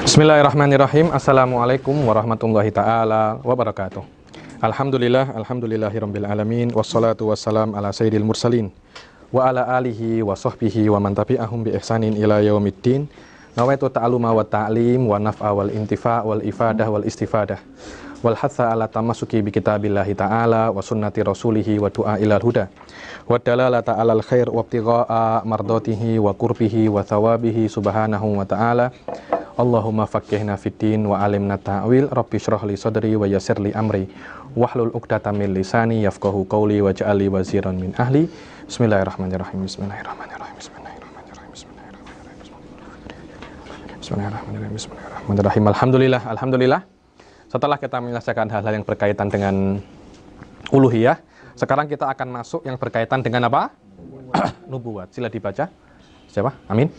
Bismillahirrahmanirrahim. Assalamualaikum warahmatullahi ta'ala wabarakatuh. Alhamdulillahirabbil alamin, wassalatu wassalam ala sayyidil mursalin wa ala alihi wa sahbihi wa man tabi'ahum bi ihsanin ila yaumiddin. Nawaitu ta'aluma wa ta'lim wa naf'a wal intifa' wal ifadah wal istifadah wal hatha ala tamasuki bi kitabillahi ta'ala wa sunnati rasulihi wa du'a ilal huda wa dalalata alal khair wa ibtigha'a mardatihi wa qurbihi wa thawabihi subhanahu wa ta'ala. Allahumma faqihna fiddin wa alimna ta'wil, rabbi shrah li sadri wa yassir li amri wahlul 'uqdatam min lisani yafqahu qawli waj'al li waziran min ahli. Bismillahirrahmanirrahim. Bismillahirrahmanirrahim. Bismillahirrahmanirrahim. Bismillahirrahmanirrahim. Bismillahirrahmanirrahim. Alhamdulillah. Setelah kita menyelesaikan hal-hal yang berkaitan dengan uluhiyah, sekarang kita akan masuk yang berkaitan dengan apa? Nubuwat. Sila dibaca. Siapa? Amin.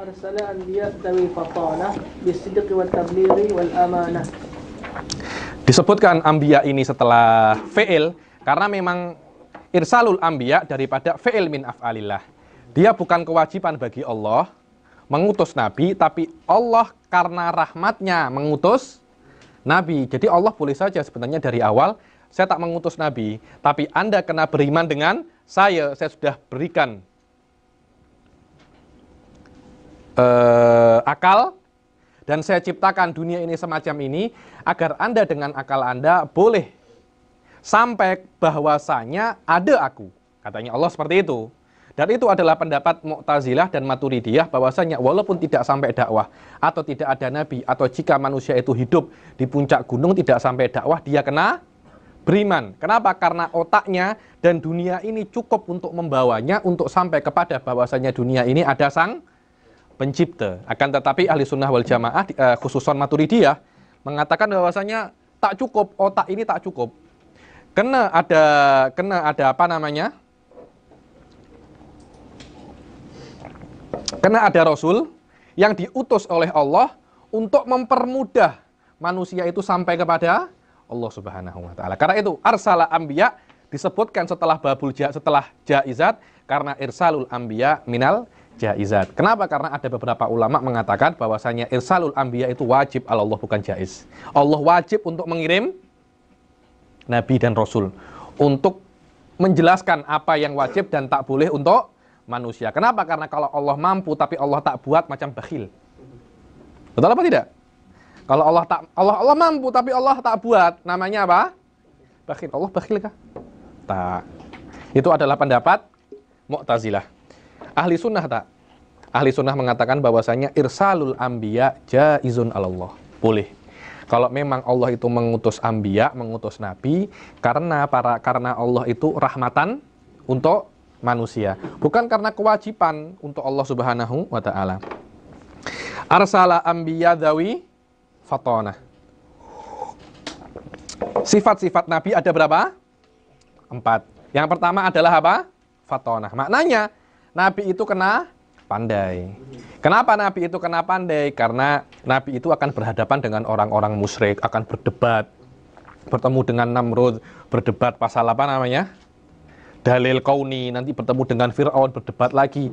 Arsala anbiya dawi fatanah bisidqi wat tablighi wal amanah. Disebutkan anbiya ini setelah fi'il karena memang irsalul anbiya daripada fi'il min af'alillah. Dia bukan kewajiban bagi Allah mengutus nabi, tapi Allah karena rahmatnya mengutus nabi. Jadi Allah boleh saja sebenarnya dari awal saya tak mengutus nabi, tapi Anda kena beriman dengan saya sudah berikan akal dan saya ciptakan dunia ini semacam ini agar Anda dengan akal Anda boleh sampai bahwasanya ada aku, katanya Allah seperti itu. Dan itu adalah pendapat Mu'tazilah dan Maturidiyah bahwasanya walaupun tidak sampai dakwah atau tidak ada nabi, atau jika manusia itu hidup di puncak gunung tidak sampai dakwah, dia kena beriman. Kenapa? Karena otaknya dan dunia ini cukup untuk membawanya untuk sampai kepada bahwasanya dunia ini ada sang pencipta. Akan tetapi ahli sunnah wal jamaah khususon Maturidiyah mengatakan bahwasanya tak cukup, otak ini tak cukup. Kena ada apa namanya? Kena ada rasul yang diutus oleh Allah untuk mempermudah manusia itu sampai kepada Allah Subhanahu wa taala. Karena itu arsala anbiya disebutkan setelah setelah jaizat karena irsalul anbiya minal jaizat. Kenapa? Karena ada beberapa ulama mengatakan bahwasanya irsalul anbiya itu wajib ala Allah, bukan jaiz. Allah wajib untuk mengirim nabi dan rasul untuk menjelaskan apa yang wajib dan tak boleh untuk manusia. Kenapa? Karena kalau Allah mampu tapi Allah tak buat, macam bakhil. Betul apa tidak? Kalau Allah mampu tapi Allah tak buat, namanya apa? Bakhil. Allah bakhil kah? Tak. Itu adalah pendapat Mu'tazilah. Ahli sunnah tak? Ahli sunnah mengatakan bahwasanya irsalul anbiya jaizun alallah. Boleh. Kalau memang Allah itu mengutus anbiya, mengutus nabi, karena Allah itu rahmatan untuk manusia, bukan karena kewajiban untuk Allah Subhanahu wa taala. Arsala anbiya dawi fatanah. Sifat-sifat nabi ada berapa? 4. Yang pertama adalah apa? Fatanah. Maknanya nabi itu kena pandai. Kenapa nabi itu kena pandai? Karena nabi itu akan berhadapan dengan orang-orang musyrik, akan berdebat, bertemu dengan Namrud, berdebat pasal apa namanya? Dalil kauni, nanti bertemu dengan Fir'aun, berdebat lagi.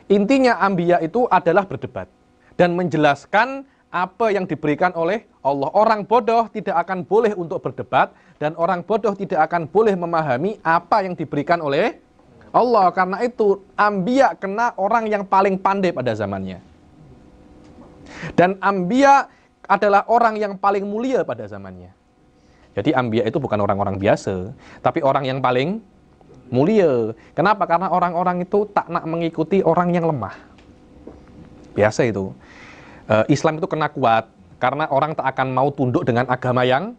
Intinya anbiya itu adalah berdebat dan menjelaskan apa yang diberikan oleh Allah. Orang bodoh tidak akan boleh untuk berdebat dan orang bodoh tidak akan boleh memahami apa yang diberikan oleh Allah. Karena itu anbiya kena orang yang paling pandai pada zamannya. Dan anbiya adalah orang yang paling mulia pada zamannya. Jadi anbiya itu bukan orang-orang biasa, tapi orang yang paling mulia. Kenapa? Karena orang-orang itu tak nak mengikuti orang yang lemah. Biasa itu. Islam itu kena kuat karena orang tak akan mau tunduk dengan agama yang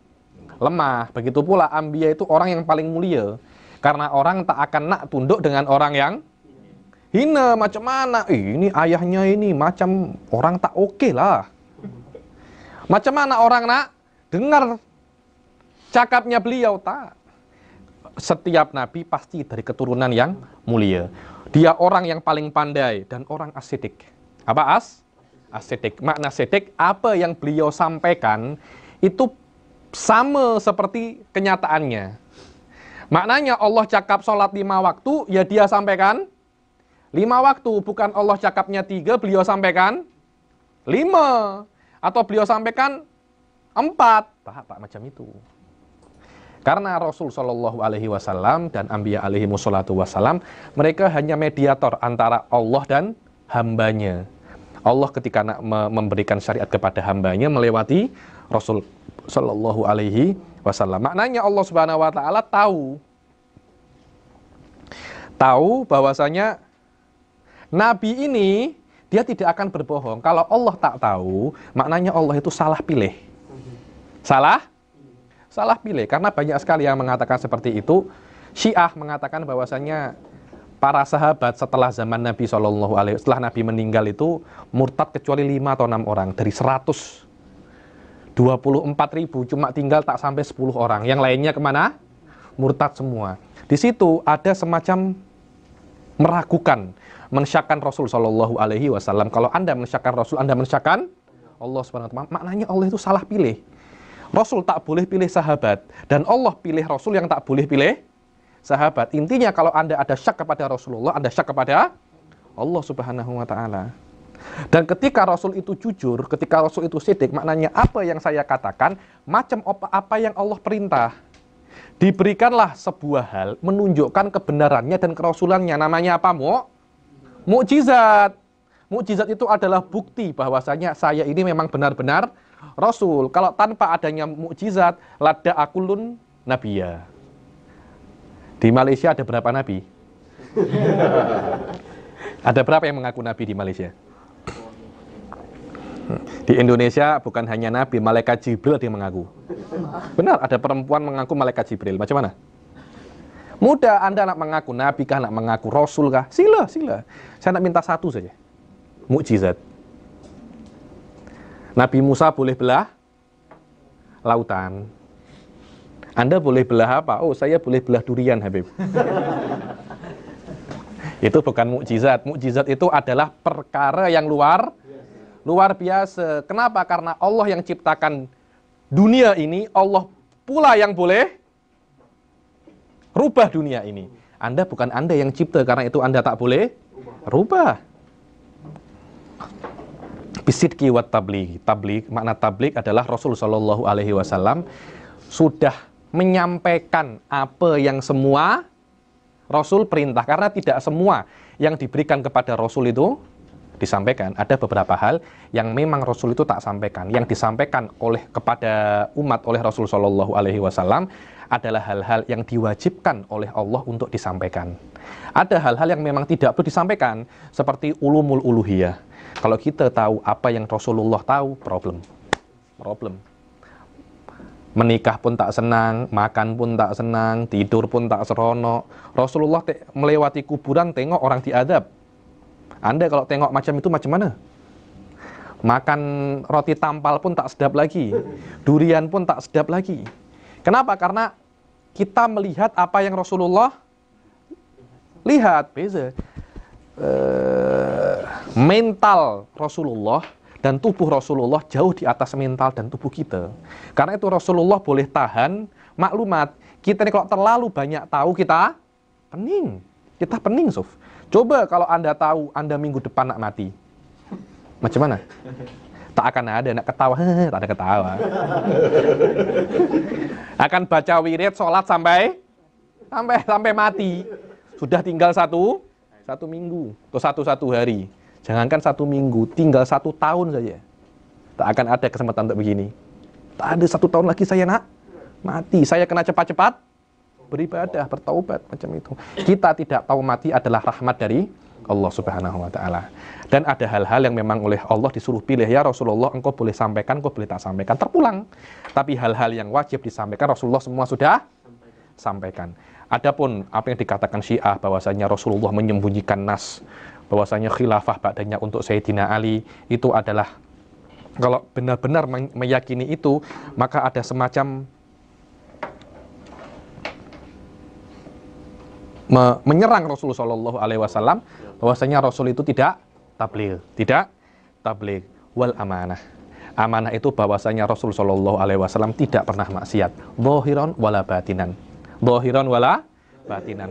lemah. Begitu pula anbiya itu orang yang paling mulia. Karena orang tak akan nak tunduk dengan orang yang hina. Macam mana? Ini ayahnya ini macam orang tak oke lah. Macam mana orang nak dengar cakapnya beliau? Tak. Setiap nabi pasti dari keturunan yang mulia. Dia orang yang paling pandai dan orang asidik. Apa asidik? Makna asidik, apa yang beliau sampaikan itu sama seperti kenyataannya. Maknanya Allah cakap sholat 5 waktu, ya dia sampaikan 5 waktu. Bukan Allah cakapnya 3, beliau sampaikan 5. Atau beliau sampaikan 4. Pak macam itu. Karena Rasul Shallallahu Alaihi Wasallam dan Anbiya alaihi wassalatu wassalam, mereka hanya mediator antara Allah dan hambanya. Allah ketika nak memberikan syariat kepada hambanya melewati Rasul Shallallahu Alaihi Wasallam. Maknanya Allah Subhanahu Wa Taala tahu bahwasanya Nabi ini dia tidak akan berbohong. Kalau Allah tak tahu, maknanya Allah itu salah pilih. Salah pilih, karena banyak sekali yang mengatakan seperti itu. Syiah mengatakan bahwasanya para sahabat setelah zaman Nabi SAW, setelah Nabi meninggal itu murtad kecuali 5 atau 6 orang. Dari 124.000 cuma tinggal tak sampai 10 orang. Yang lainnya kemana? Murtad semua. Di situ ada semacam meragukan, mensyakkan Rasul SAW. Kalau Anda mensyakkan Rasul, Anda mensyakkan Allah SWT. Maknanya Allah itu salah pilih. Rasul tak boleh pilih sahabat, dan Allah pilih Rasul yang tak boleh pilih sahabat. Intinya kalau Anda ada syak kepada Rasulullah, Anda syak kepada Allah Subhanahu wa Ta'ala. Dan ketika Rasul itu jujur, ketika Rasul itu sidik, maknanya apa yang saya katakan, macam apa yang Allah perintah. Diberikanlah sebuah hal, menunjukkan kebenarannya dan kerasulannya. Namanya apa? Mukjizat. Mukjizat itu adalah bukti bahwasanya saya ini memang benar-benar Rasul. Kalau tanpa adanya mukjizat, lada akulun nabiya. Di Malaysia ada berapa nabi? Ada berapa yang mengaku nabi di Malaysia? Di Indonesia bukan hanya nabi, malaikat Jibril dia mengaku. Benar, ada perempuan mengaku malaikat Jibril. Macam mana? Mudah, Anda nak mengaku nabi kah, nak mengaku Rasul kah? Sila. Saya nak minta satu saja. Mukjizat. Nabi Musa boleh belah lautan. Anda boleh belah apa? Oh, saya boleh belah durian, Habib. Itu bukan mukjizat. Mukjizat itu adalah perkara yang luar biasa. Kenapa? Karena Allah yang ciptakan dunia ini, Allah pula yang boleh rubah dunia ini. Anda bukan Anda yang cipta, karena itu Anda tak boleh rubah. Bisidqi wat tabligh. Makna tabligh adalah Rasul Shallallahu Alaihi Wasallam sudah menyampaikan apa yang semua Rasul perintah. Karena tidak semua yang diberikan kepada Rasul itu disampaikan. Ada beberapa hal yang memang Rasul itu tak sampaikan. Yang disampaikan kepada umat oleh Rasul Shallallahu Alaihi Wasallam adalah hal-hal yang diwajibkan oleh Allah untuk disampaikan. Ada hal-hal yang memang tidak perlu disampaikan, seperti ulumul uluhiyah. Kalau kita tahu apa yang Rasulullah tahu, problem. Menikah pun tak senang, makan pun tak senang, tidur pun tak seronok. Rasulullah melewati kuburan, tengok orang diadab. Anda kalau tengok macam itu macam mana? Makan roti tampal pun tak sedap lagi. Durian pun tak sedap lagi. Kenapa? Karena kita melihat apa yang Rasulullah lihat. Beza. Mental Rasulullah dan tubuh Rasulullah jauh di atas mental dan tubuh kita. Karena itu Rasulullah boleh tahan maklumat. Kita ini kalau terlalu banyak tahu, kita pening, Sof. Coba kalau Anda tahu Anda minggu depan nak mati, macam mana? Tak akan ada nak ketawa, tak ada ketawa. Akan baca wirid, sholat sampai mati. Sudah tinggal satu minggu atau satu hari. Jangankan 1 minggu, tinggal 1 tahun saja. Tak akan ada kesempatan untuk begini. Tak ada 1 tahun lagi saya nak mati. Saya kena cepat-cepat beribadah, bertaubat, macam itu. Kita tidak tahu mati adalah rahmat dari Allah Subhanahu wa Ta'ala. Dan ada hal-hal yang memang oleh Allah disuruh pilih. Ya Rasulullah, engkau boleh sampaikan, engkau boleh tak sampaikan. Terpulang. Tapi hal-hal yang wajib disampaikan, Rasulullah semua sudah sampaikan. Adapun apa yang dikatakan Syiah bahwasanya Rasulullah menyembunyikan nas, bahwasanya khilafah ba'danya untuk Sayyidina Ali, itu adalah, kalau benar-benar meyakini itu, maka ada semacam menyerang Rasulullah Shallallahu Alaihi Wasallam, bahwasanya Rasul itu tidak tabligh wal amanah. Amanah itu bahwasanya Rasul Shallallahu Alaihi Wasallam tidak pernah maksiat, zahiran wala batinan.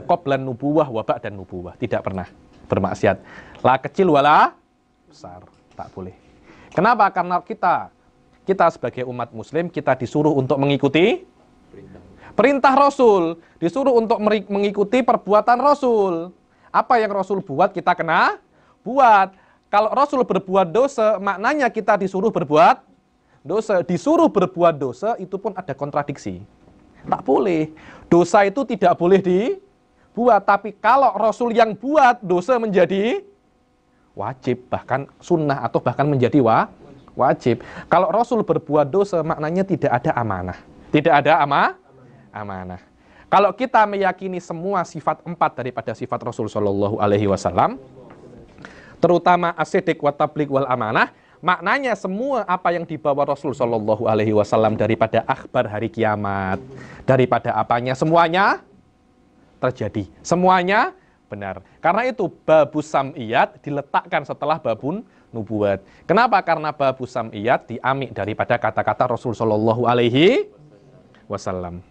Qablan nubuwah wa ba'dan nubuwah, tidak pernah bermaksiat. La kecil wala besar, tak boleh. Kenapa? Karena kita sebagai umat muslim, kita disuruh untuk mengikuti perintah Rasul. Disuruh untuk mengikuti perbuatan Rasul. Apa yang Rasul buat, kita kena buat. Kalau Rasul berbuat dosa, maknanya kita disuruh berbuat dosa. Disuruh berbuat dosa, itu pun ada kontradiksi. Tak boleh. Dosa itu tidak boleh dibuat. Tapi kalau Rasul yang buat, dosa menjadi wajib, bahkan sunnah, atau bahkan menjadi wajib. Kalau Rasul berbuat dosa, maknanya tidak ada amanah. Tidak ada amanah. Kalau kita meyakini semua sifat 4 daripada sifat Rasul Shallallahu Alaihi Wasallam, terutama as-sidq wa tabligh wal amanah, maknanya semua apa yang dibawa Rasul Shallallahu Alaihi Wasallam daripada akhbar hari kiamat, daripada apanya, semuanya terjadi, semuanya benar. Karena itu babus sam'iyat diletakkan setelah babun nubuat. Kenapa? Karena babus sam'iyat diambil daripada kata-kata Rasul Shallallahu Alaihi Wasallam.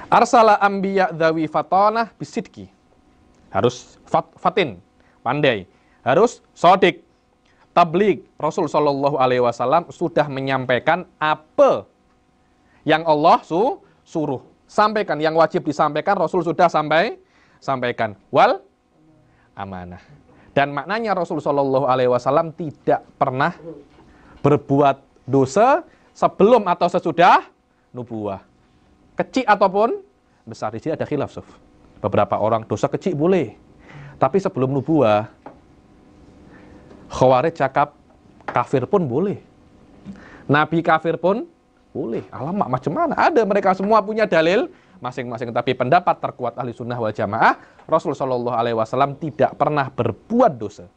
Arsala anbiya dzawi fatanah bisidqi. Harus fatin, pandai. Harus sodik. Tabligh. Rasul Shallallahu Alaihi Wasallam sudah menyampaikan apa yang Allah suruh. Sampaikan, yang wajib disampaikan Rasul sudah sampaikan. Wal amanah. Dan maknanya Rasul Shallallahu Alaihi Wasallam tidak pernah berbuat dosa sebelum atau sesudah nubuah. Kecil ataupun besar. Di sini ada khilaf, Suf. Beberapa orang dosa kecil boleh, tapi sebelum nubuah, Khawarij cakap kafir pun boleh, Nabi kafir pun boleh. Alamak, macam mana? Ada, mereka semua punya dalil masing-masing. Tapi pendapat terkuat ahli sunnah wal jamaah, Rasul Shallallahu Alaihi Wasallam tidak pernah berbuat dosa,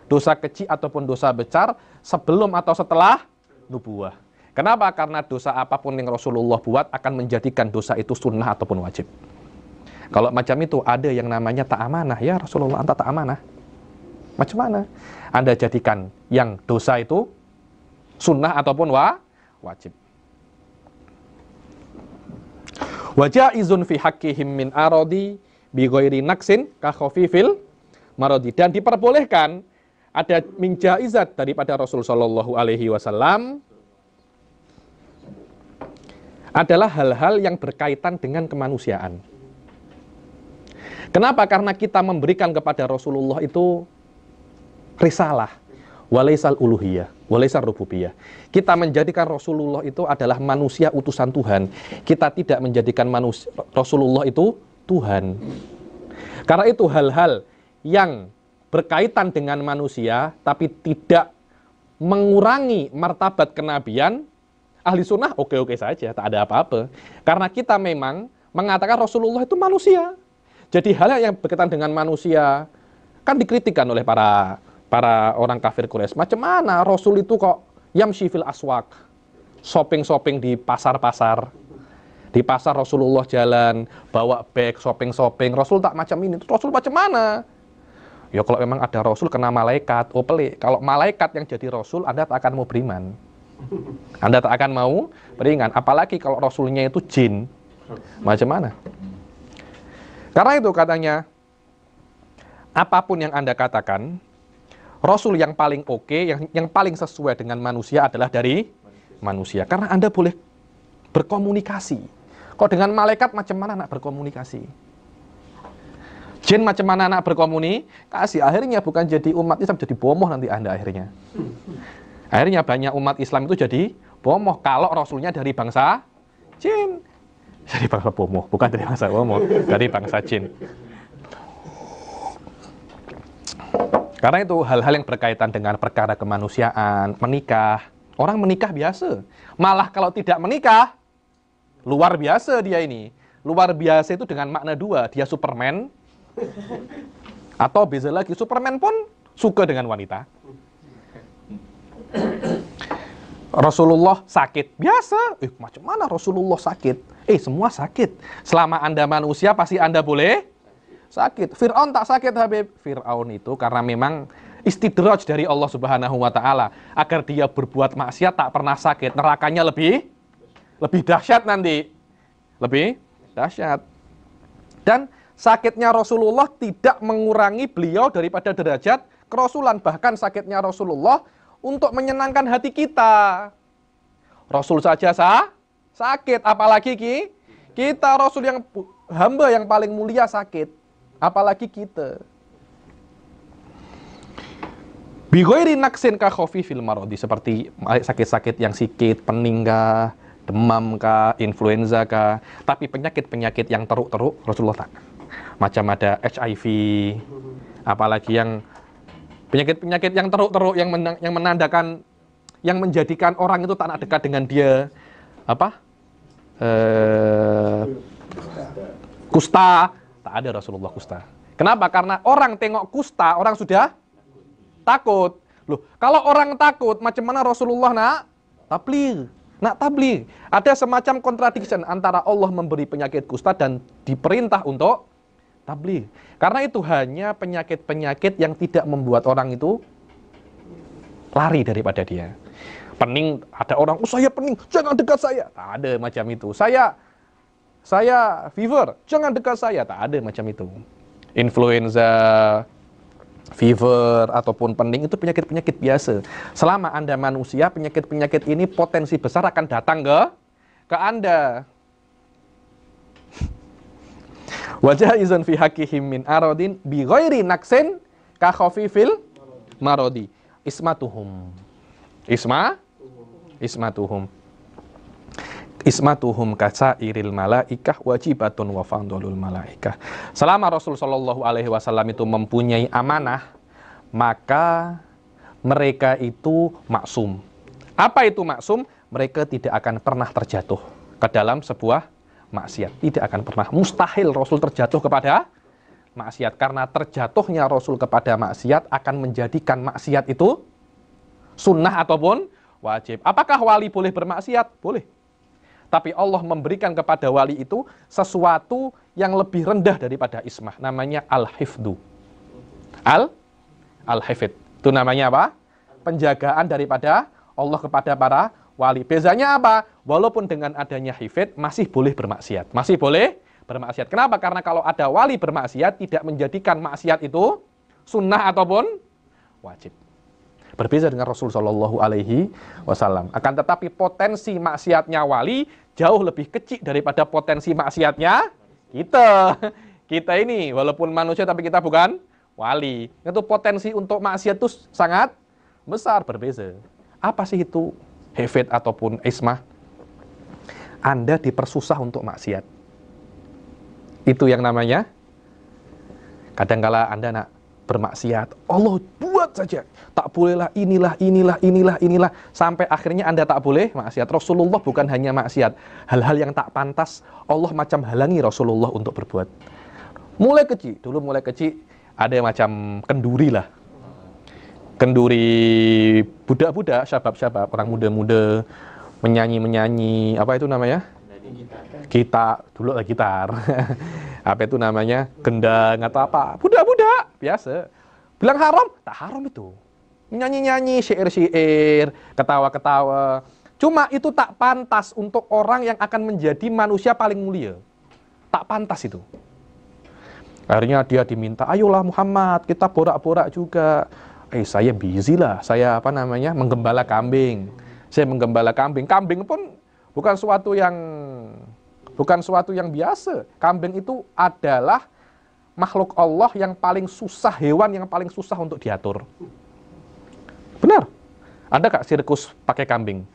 dosa kecil ataupun dosa besar sebelum atau setelah nubuah. Kenapa? Karena dosa apapun yang Rasulullah buat akan menjadikan dosa itu sunnah ataupun wajib. Kalau macam itu ada yang namanya tak amanah. Ya Rasulullah, anta tak amanah. Macam mana? Anda jadikan yang dosa itu sunnah ataupun wajib. Wajaizun fi haqqihim min aradi bi ghairi naqsin ka khafifil maradi. Dan diperbolehkan ada min jaizat daripada Rasul sallallahu alaihi wasallam adalah hal-hal yang berkaitan dengan kemanusiaan. Kenapa? Karena kita memberikan kepada Rasulullah itu risalah, walaisal uluhiyah, walaisal rububiyah. Kita menjadikan Rasulullah itu adalah manusia utusan Tuhan. Kita tidak menjadikan Rasulullah itu Tuhan. Karena itu hal-hal yang berkaitan dengan manusia, tapi tidak mengurangi martabat kenabian, ahli sunnah oke-oke saja, tak ada apa-apa. Karena kita memang mengatakan Rasulullah itu manusia. Jadi hal yang berkaitan dengan manusia kan dikritikkan oleh para orang kafir Quraisy. Macam mana Rasul itu kok yamshi fil aswaq, shopping di pasar-pasar. Di pasar Rasulullah jalan, bawa bag, shopping. Rasul tak macam ini. Rasul macam mana? Ya kalau memang ada Rasul kena malaikat, oh pelik. Kalau malaikat yang jadi Rasul, Anda tak akan mau beriman. Anda tak akan mau beriman. Apalagi kalau Rasulnya itu jin. Macam mana? Karena itu katanya, apapun yang Anda katakan, Rasul yang paling oke, yang paling sesuai dengan manusia adalah dari manusia. Karena Anda boleh berkomunikasi. Kok dengan malaikat macam mana nak berkomunikasi? Jin macam mana nak berkomunikasi? Akhirnya bukan jadi umat Islam, jadi bomoh nanti Anda akhirnya. Akhirnya banyak umat Islam itu jadi bomoh kalau Rasulnya dari bangsa jin. Dari bangsa bomoh, bukan dari bangsa bomoh, dari bangsa jin. Karena itu hal-hal yang berkaitan dengan perkara kemanusiaan, menikah. Orang menikah biasa. Malah kalau tidak menikah, luar biasa dia ini. Luar biasa itu dengan makna dua. Dia Superman. Atau beza lagi, Superman pun suka dengan wanita. Rasulullah sakit. Biasa. Macam mana Rasulullah sakit? Semua sakit. Selama Anda manusia, pasti Anda boleh sakit. Fir'aun tak sakit, Habib. Fir'aun itu karena memang istidraj dari Allah Subhanahu wa Ta'ala agar dia berbuat maksiat tak pernah sakit. Nerakanya lebih dahsyat nanti. Lebih dahsyat. Dan sakitnya Rasulullah tidak mengurangi beliau daripada derajat kerasulan. Bahkan sakitnya Rasulullah untuk menyenangkan hati kita. Rasul saja sakit, apalagi kita Rasul yang hamba yang paling mulia sakit, apalagi kita. Bi ghairi naqsin ka khafifil maradi, seperti sakit-sakit yang sikit, pening kah, demam kah, influenza kah, tapi penyakit-penyakit yang teruk-teruk Rasulullah tak. Macam ada HIV, apalagi yang penyakit-penyakit yang teruk-teruk yang menandakan, yang menjadikan orang itu tak nak dekat dengan dia. Apa? Kusta, tak ada Rasulullah kusta. Kenapa? Karena orang tengok kusta, orang sudah takut. Loh, kalau orang takut, macam mana Rasulullah nak tabligh? Nak tabligh. Ada semacam contradiction antara Allah memberi penyakit kusta dan diperintah untuk tabligh. Karena itu hanya penyakit-penyakit yang tidak membuat orang itu lari daripada dia. Pening, ada orang, oh saya pening, jangan dekat saya. Tak ada macam itu. Saya fever, jangan dekat saya. Tak ada macam itu. Influenza, fever, ataupun pening itu penyakit-penyakit biasa. Selama Anda manusia, penyakit-penyakit ini potensi besar akan datang ke Anda. Wajah izun fi haqqihim min aradin bi ghairi naqsin ka khafifil maradi. Ismatuhum kasairil malaikah wajibatun wa fadlul malaikah. Selama Rasul sallallahu alaihi wasallam itu mempunyai amanah, maka mereka itu maksum. Apa itu maksum? Mereka tidak akan pernah terjatuh ke dalam sebuah maksiat. Tidak akan pernah. Mustahil Rasul terjatuh kepada maksiat, karena terjatuhnya Rasul kepada maksiat akan menjadikan maksiat itu sunnah ataupun wajib. Apakah wali boleh bermaksiat? Boleh. Tapi Allah memberikan kepada wali itu sesuatu yang lebih rendah daripada ismah. Namanya al-hifdu. Al-hifd. Itu namanya apa? Penjagaan daripada Allah kepada para wali. Bezanya apa? Walaupun dengan adanya hifd masih boleh bermaksiat. Masih boleh bermaksiat. Kenapa? Karena kalau ada wali bermaksiat tidak menjadikan maksiat itu sunnah ataupun wajib. Berbeda dengan Rasul Shallallahu Alaihi Wasallam. Akan tetapi potensi maksiatnya wali jauh lebih kecil daripada potensi maksiatnya kita. Kita ini walaupun manusia tapi kita bukan wali. Itu potensi untuk maksiat itu sangat besar, berbeda. Apa sih itu hifd ataupun ismah? Anda dipersusah untuk maksiat. Itu yang namanya, kadangkala Anda nak bermaksiat, Allah buat saja, tak bolehlah inilah, sampai akhirnya Anda tak boleh maksiat. Rasulullah bukan hanya maksiat, hal-hal yang tak pantas Allah macam halangi Rasulullah untuk berbuat. Mulai kecil ada macam kenduri lah, kenduri budak-budak, syabab-syabab, orang muda-muda menyanyi, apa itu namanya? Gitar, dulu lah gitar. Apa itu namanya? Gendang atau apa? Budak-budak biasa. Bilang haram? Tak haram itu. Nyanyi-nyanyi, syair-syair, ketawa-ketawa. Cuma itu tak pantas untuk orang yang akan menjadi manusia paling mulia. Tak pantas itu. Akhirnya dia diminta, ayolah Muhammad, kita borak-borak juga. Saya busy lah, saya menggembala kambing. Saya menggembala kambing. Kambing pun bukan suatu yang biasa. Kambing itu adalah makhluk Allah yang paling susah, hewan yang paling susah untuk diatur. Benar. Ada kak sirkus pakai kambing?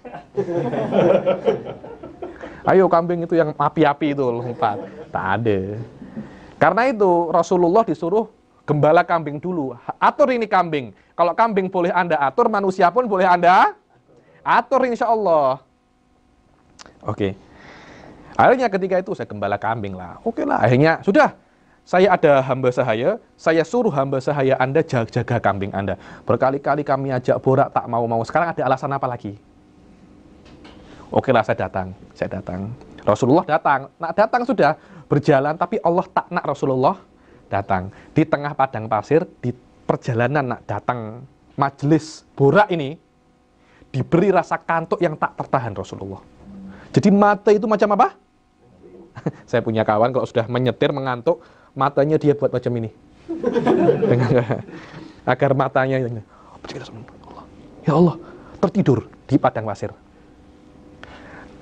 Ayo kambing itu yang api-api itu lompat. Tak ada. Karena itu Rasulullah disuruh gembala kambing dulu. Atur ini kambing. Kalau kambing boleh Anda atur, manusia pun boleh Anda atur insya Allah. Oke. Akhirnya ketika itu saya gembala kambing lah. Oke lah. Akhirnya sudah. Saya ada hamba sahaya. Saya suruh hamba sahaya Anda jaga kambing Anda. Berkali-kali kami ajak borak tak mau-mau. Sekarang ada alasan apa lagi? Oke lah, saya datang. Rasulullah datang. Nak datang sudah berjalan. Tapi Allah tak nak Rasulullah datang. Di tengah padang pasir. Di perjalanan nak datang majelis borak ini. Diberi rasa kantuk yang tak tertahan Rasulullah. Jadi mata itu macam apa? Saya punya kawan kalau sudah menyetir, mengantuk, matanya dia buat macam ini. Agar matanya Ya Allah, tertidur di padang pasir.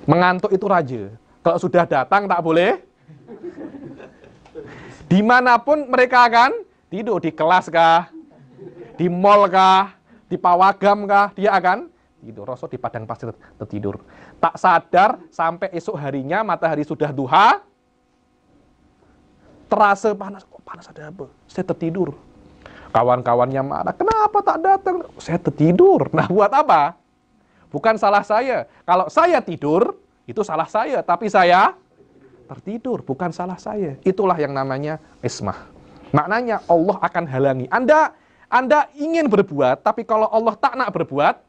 Mengantuk itu raja. Kalau sudah datang tak boleh. Dimanapun mereka akan tidur, di kelas kah, di mall kah, di pawagam kah, dia akan tidur. Rasul di padang pasir tertidur. Tak sadar sampai esok harinya matahari sudah duha, terasa panas. Kok panas, ada apa? Saya tertidur. Kawan-kawannya marah, kenapa tak datang? Saya tertidur. Nah, buat apa? Bukan salah saya. Kalau saya tidur, itu salah saya. Tapi saya tertidur, bukan salah saya. Itulah yang namanya ismah. Maknanya Allah akan halangi. Anda ingin berbuat, tapi kalau Allah tak nak berbuat,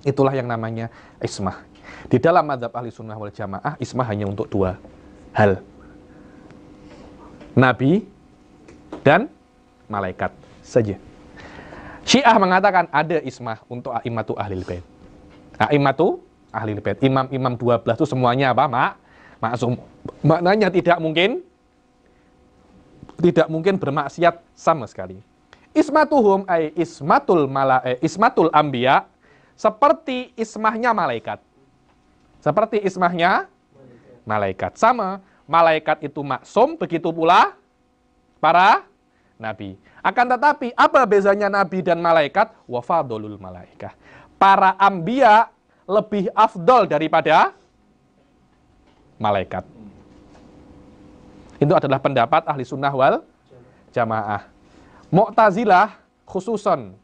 itulah yang namanya ismah. Di dalam mazhab ahli sunnah wal jamaah, ismah hanya untuk dua hal. Nabi dan malaikat saja. Syiah mengatakan ada ismah untuk a'immatu ahlil bait. A'immatu ahlil bait. Imam-imam 12 itu semuanya apa, maksum. Maknanya tidak mungkin bermaksiat sama sekali. Ismatuhum ay ismatul anbiya, seperti ismahnya malaikat. Seperti ismahnya malaikat. Sama, malaikat itu maksum, begitu pula para nabi. Akan tetapi, apa bezanya nabi dan malaikat? Wa fadlul malaikah. Para anbiya lebih afdol daripada malaikat. Itu adalah pendapat ahli sunnah wal jamaah. Mu'tazilah khususon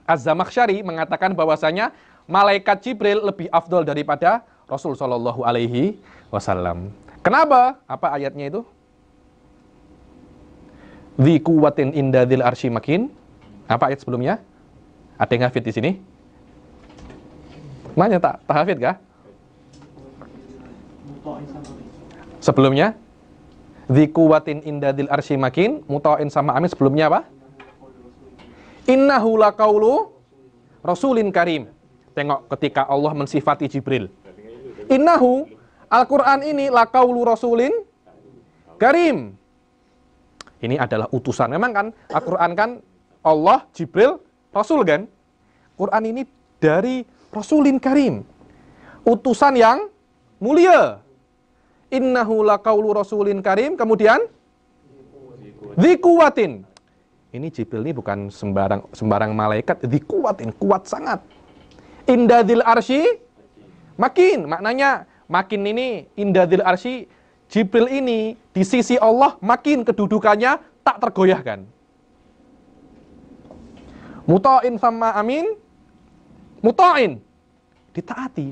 Az-Zamakhsyari mengatakan bahwasanya malaikat Jibril lebih afdol daripada Rasul Shallallahu Alaihi Wasallam. Kenapa? Apa ayatnya itu? Dzi quwwatin inda dzil arsy makin. Apa ayat sebelumnya? Ada yang hafid di sini? Mana tak hafid kah? Sebelumnya? Dzi quwwatin inda dzil arsy makin, muta'in sama amin. Sebelumnya apa? Innahu laqaulu rasulin karim. Tengok ketika Allah mensifati Jibril. Innahu, Al-Quran ini laqaulu rasulin karim. Ini adalah utusan. Memang kan Al-Quran kan Allah, Jibril, Rasul kan. Quran ini dari Rasulin Karim. Utusan yang mulia. Innahu laqaulu Rasulin Karim. Kemudian dzi quwwatin. Ini Jibril ini bukan sembarang malaikat. Dzi quwwatin, kuat sangat. Inda dzil arsy makin. Maknanya makin ini inda dzil arsy, Jibril ini di sisi Allah makin kedudukannya tak tergoyahkan. Muta'in sama amin. Muta'in, ditaati.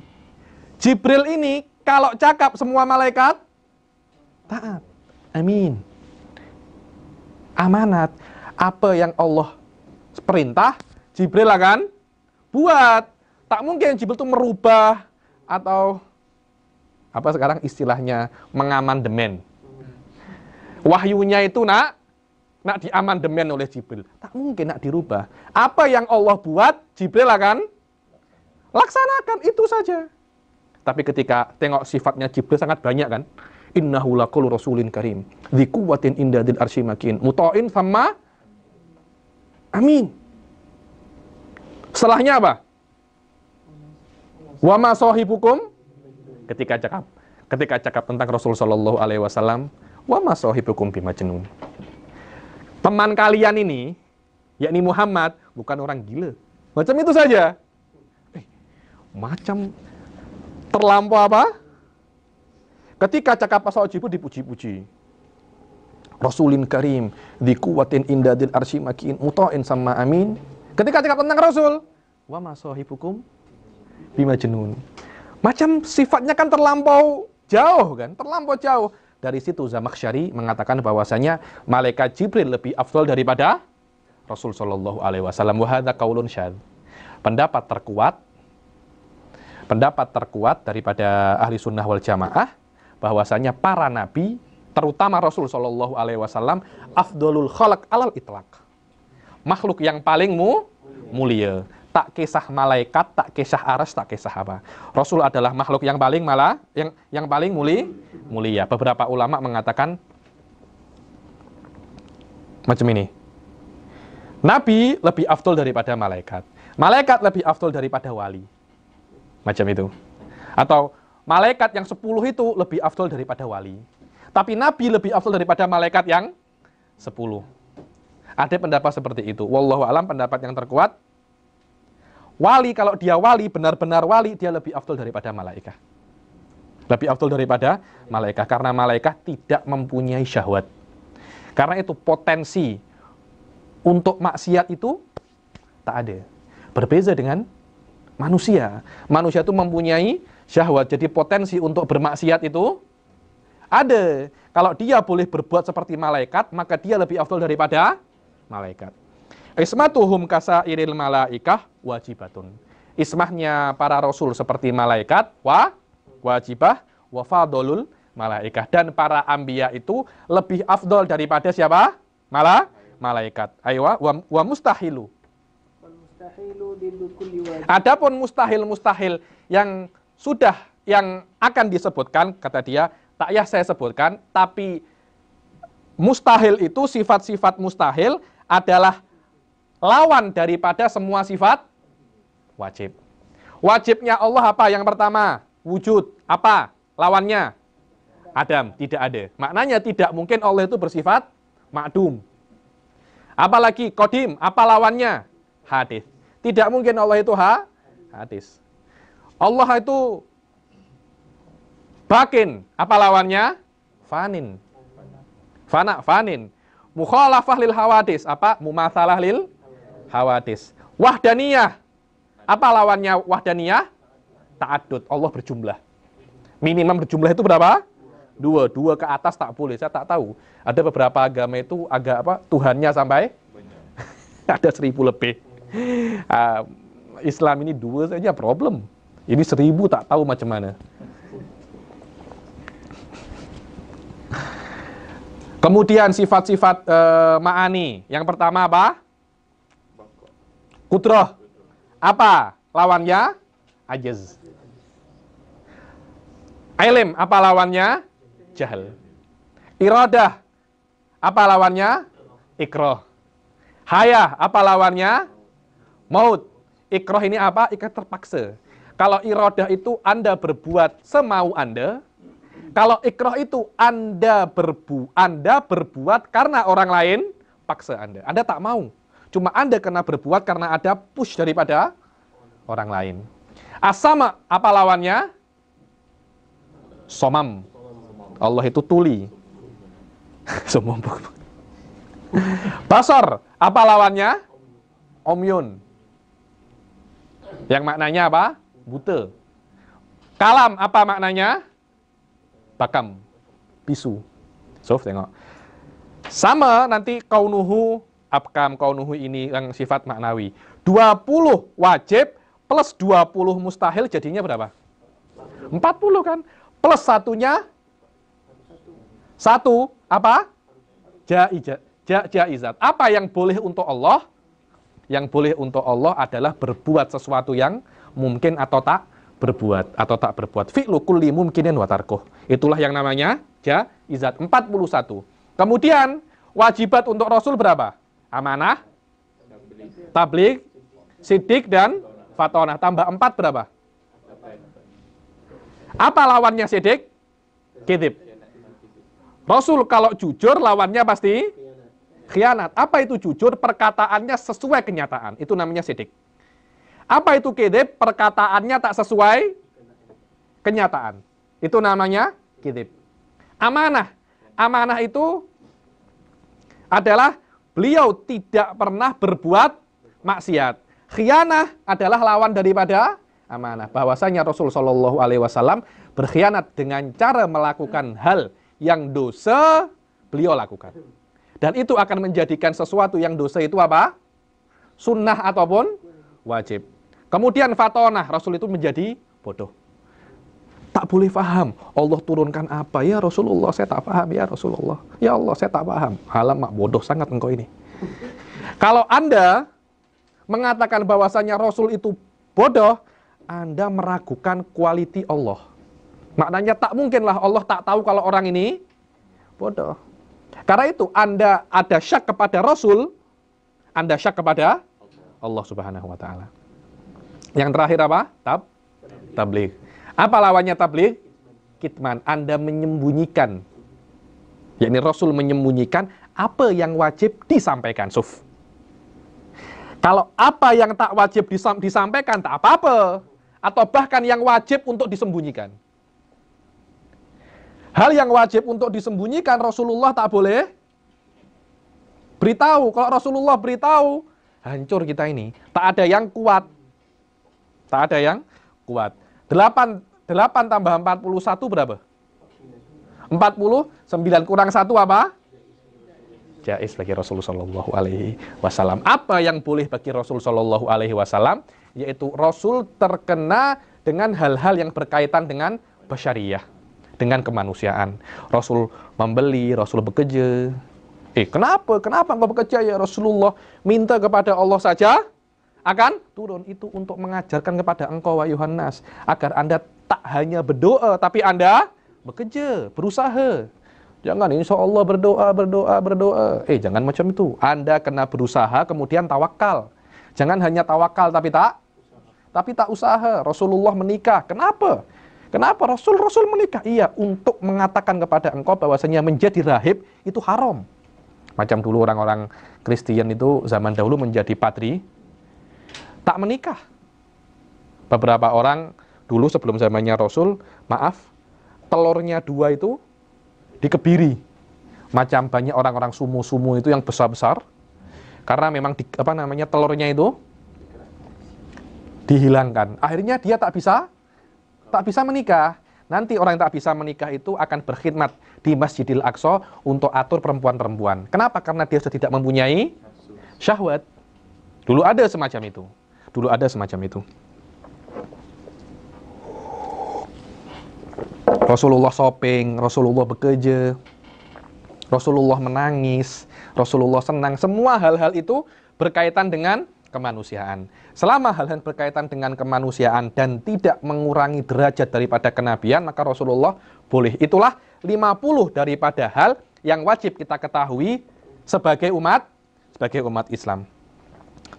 Jibril ini kalau cakap semua malaikat taat. Amin. Amanat. Apa yang Allah perintah, Jibril akan buat. Tak mungkin Jibril itu merubah atau apa sekarang istilahnya mengamandemen. Wahyunya itu nak diamandemen oleh Jibril. Tak mungkin nak dirubah. Apa yang Allah buat, Jibril akan laksanakan, itu saja. Tapi ketika tengok sifatnya Jibril sangat banyak kan. Innahu laqaulu rasulin karim. Dzi quwwatin inda dzil arsy makin. Muta'in sama amin. Setelahnya apa? Wa ma sahibukum. Ketika cakap tentang Rasul Shallallahu Alaihi Wasallam, wa ma sahibukum bimajnun. Teman kalian ini, yakni Muhammad, bukan orang gila. Macam itu saja. Macam terlampau apa? Ketika cakap soal Jibril dipuji-puji. Rasulin karim, dzi quwwatin inda dzil arsy makin, muta'in sama amin. Ketika cakap tentang Rasul, wa ma sahibukum bimajnun. Macam sifatnya kan terlampau jauh kan, terlampau jauh. Dari situ Zamakhsyari mengatakan bahwasanya malaikat Jibril lebih afdal daripada Rasul Shallallahu Alaihi Wasallam. Wa hadza qaulun syadz. Pendapat terkuat daripada ahli sunnah wal jamaah bahwasanya para nabi, terutama Rasul Shallallahu Alaihi Wasallam, afdalul khalaq alal itlaq. Makhluk yang paling mulia. Tak kisah malaikat, tak kisah aras, tak kisah apa. Rasul adalah makhluk yang paling yang paling mulia. Beberapa ulama mengatakan macam ini. Nabi lebih afdol daripada malaikat. Malaikat lebih afdol daripada wali. Macam itu. Atau malaikat yang 10 itu lebih afdol daripada wali. Tapi Nabi lebih afdol daripada malaikat yang 10. Ada pendapat seperti itu. Wallahu alam, pendapat yang terkuat. Wali, kalau dia wali, benar-benar wali, dia lebih afdol daripada malaikat. Lebih afdol daripada malaikat. Karena malaikat tidak mempunyai syahwat. Karena itu potensi untuk maksiat itu tak ada. Berbeza dengan manusia. Manusia itu mempunyai syahwat. Jadi potensi untuk bermaksiat itu ada. Kalau dia boleh berbuat seperti malaikat, maka dia lebih afdol daripada malaikat. Ismatuhum kasairil malaikah wajibatun. Ismahnya para rasul seperti malaikat wajibah wa fadolul malaikah. Dan para anbiya itu lebih afdol daripada siapa? Malaikat. Aywa wa mustahilu. Adapun mustahil yang akan disebutkan, kata dia, tak payah saya sebutkan, tapi mustahil itu, sifat-sifat mustahil adalah lawan daripada semua sifat wajib. Wajibnya Allah apa? Yang pertama, wujud. Apa? Lawannya? Adam. Tidak ada. Maknanya tidak mungkin Allah itu bersifat ma'dum. Apalagi qadim. Apa lawannya? Hadis. Tidak mungkin Allah itu hadis. Allah itu bakin. Apa lawannya? Fanin. Fanin. Mukhalafah lil hawadis. Apa? Mumatsalah lil hawadis. Wahdaniyah. Apa lawannya wahdaniyah? Ta'addud. Allah berjumlah. Minimum berjumlah itu berapa? 2 ke atas tak boleh. Saya tak tahu. Ada beberapa agama itu agak Tuhannya sampai ada 1000 lebih. Islam ini 2 saja problem. Ini 1000 tak tahu macam mana. Kemudian sifat-sifat ma'ani. Yang pertama apa? Qudrah. Apa lawannya? Ajaz. Ilm. Apa lawannya? Jahal. Iradah. Apa lawannya? Ikrah. Haya. Apa lawannya? Maut. Ikrah ini apa? Ikrah terpaksa. Kalau iradah itu Anda berbuat semau Anda. Kalau ikrah itu Anda berbuat karena orang lain paksa Anda. Anda tak mau. Cuma Anda kena berbuat karena ada push daripada orang lain. As-sama, apa lawannya? Somam. Allah itu tuli. Somam. Basar, apa lawannya? Omyun. Yang maknanya apa? Buta. Kalam, apa maknanya? Bakam, bisu. So, tengok. Sama nanti kaunuhu, abkam kaunuhu ini yang sifat maknawi. 20 wajib plus 20 mustahil jadinya berapa? 40 kan? Plus satunya? 1, apa? Jaizat. Apa yang boleh untuk Allah? Yang boleh untuk Allah adalah berbuat sesuatu yang mungkin atau tak berbuat. Fi'lu kulli mumkinin wa tarkuh. Itulah yang namanya jaizat. 41. Kemudian wajibat untuk Rasul berapa? Amanah, tabligh, siddiq dan fatonah. Tambah 4 berapa? Apa lawannya siddiq? Kidib. Rasul kalau jujur lawannya pasti khianat. Apa itu jujur? Perkataannya sesuai kenyataan. Itu namanya siddiq. Apa itu kidib? Perkataannya tak sesuai kenyataan. Itu namanya kidib. Amanah. Amanah itu adalah beliau tidak pernah berbuat maksiat. Khianah adalah lawan daripada amanah. Bahwasanya Rasul Shallallahu Alaihi Wasallam berkhianat dengan cara melakukan hal yang dosa beliau lakukan. Dan itu akan menjadikan sesuatu yang dosa itu apa? Sunnah ataupun wajib. Kemudian fatonah, Rasul itu menjadi bodoh. Tak boleh paham. Allah turunkan apa? Ya Rasulullah, saya tak paham. Ya Rasulullah. Ya Allah, saya tak paham. Alamak, bodoh sangat engkau ini. Kalau Anda mengatakan bahwasanya Rasul itu bodoh, Anda meragukan kualiti Allah. Maknanya tak mungkinlah Allah tak tahu kalau orang ini bodoh. Karena itu Anda ada syak kepada Rasul, Anda syak kepada Allah Subhanahu wa taala. Yang terakhir apa? Tabligh. Apa lawannya tabligh? Kitman. Anda menyembunyikan. Yakni Rasul menyembunyikan apa yang wajib disampaikan. Suf. Kalau apa yang tak wajib disampaikan tak apa-apa. Atau bahkan yang wajib untuk disembunyikan. Hal yang wajib untuk disembunyikan Rasulullah tak boleh beritahu. Kalau Rasulullah beritahu, hancur kita ini. Tak ada yang kuat. Tak ada yang kuat. 8 tambah 41 berapa? 49 kurang 1 apa? Jaiz bagi Rasulullah Shallallahu Alaihi Wasallam. Apa yang boleh bagi Rasul Shallallahu Alaihi Wasallam? Yaitu Rasul terkena dengan hal-hal yang berkaitan dengan basyariyah, dengan kemanusiaan. Rasul membeli, Rasul bekerja. Kenapa engkau bekerja ya Rasulullah? Minta kepada Allah saja akan turun. Itu untuk mengajarkan kepada engkau wahai Yohanes, agar Anda tak hanya berdoa, tapi Anda bekerja, berusaha. Jangan insya Allah berdoa. Jangan macam itu. Anda kena berusaha, kemudian tawakal. Jangan hanya tawakal tapi tak usaha. Rasulullah menikah. Kenapa Rasul menikah? Iya, untuk mengatakan kepada engkau bahwasanya menjadi rahib itu haram. Macam dulu orang-orang Kristen itu zaman dahulu menjadi patri, tak menikah. Beberapa orang dulu sebelum zamannya Rasul, telurnya 2 itu dikebiri. Macam banyak orang-orang sumu-sumu itu yang besar-besar. Karena memang telurnya itu dihilangkan. Akhirnya dia tak bisa menikah. Nanti orang yang tak bisa menikah itu akan berkhidmat di Masjidil Aqsa untuk atur perempuan-perempuan. Kenapa? Karena dia sudah tidak mempunyai syahwat. Dulu ada semacam itu. Rasulullah shopping, Rasulullah bekerja, Rasulullah menangis, Rasulullah senang. Semua hal-hal itu berkaitan dengan kemanusiaan. Selama hal-hal berkaitan dengan kemanusiaan dan tidak mengurangi derajat daripada kenabian, maka Rasulullah boleh. Itulah 50 daripada hal yang wajib kita ketahui sebagai umat Islam.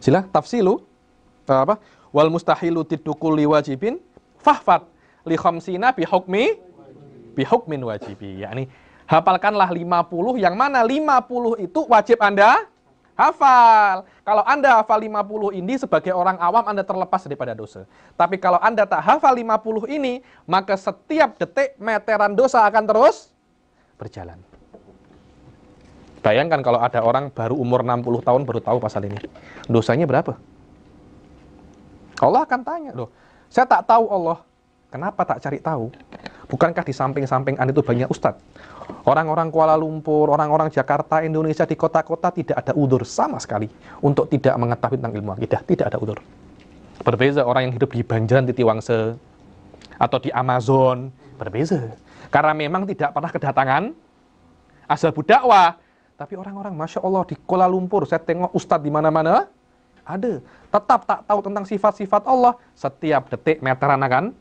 Sila tafsilu wal mustahilu tidukul liwajibin fahfat li khamsina bihukmin wajibi. Yakni hafalkanlah 50, yang mana 50 itu wajib Anda hafal. Kalau Anda hafal 50 ini sebagai orang awam, Anda terlepas daripada dosa. Tapi kalau Anda tak hafal 50 ini, maka setiap detik meteran dosa akan terus berjalan. Bayangkan kalau ada orang baru umur 60 tahun baru tahu pasal ini. Dosanya berapa? Allah akan tanya, loh, saya tak tahu Allah. Kenapa tak cari tahu? Bukankah di samping-samping Anda itu banyak ustadz? Orang-orang Kuala Lumpur, orang-orang Jakarta, Indonesia, di kota-kota tidak ada udzur sama sekali untuk tidak mengetahui tentang ilmu akidah. Tidak ada udzur. Berbeza orang yang hidup di Banjaran Titiwangse atau di Amazon. Berbeza. Karena memang tidak pernah kedatangan asal budakwah. Tapi orang-orang, Masya Allah, di Kuala Lumpur, saya tengok ustadz di mana-mana, ada. Tetap tak tahu tentang sifat-sifat Allah. Setiap detik meteran akan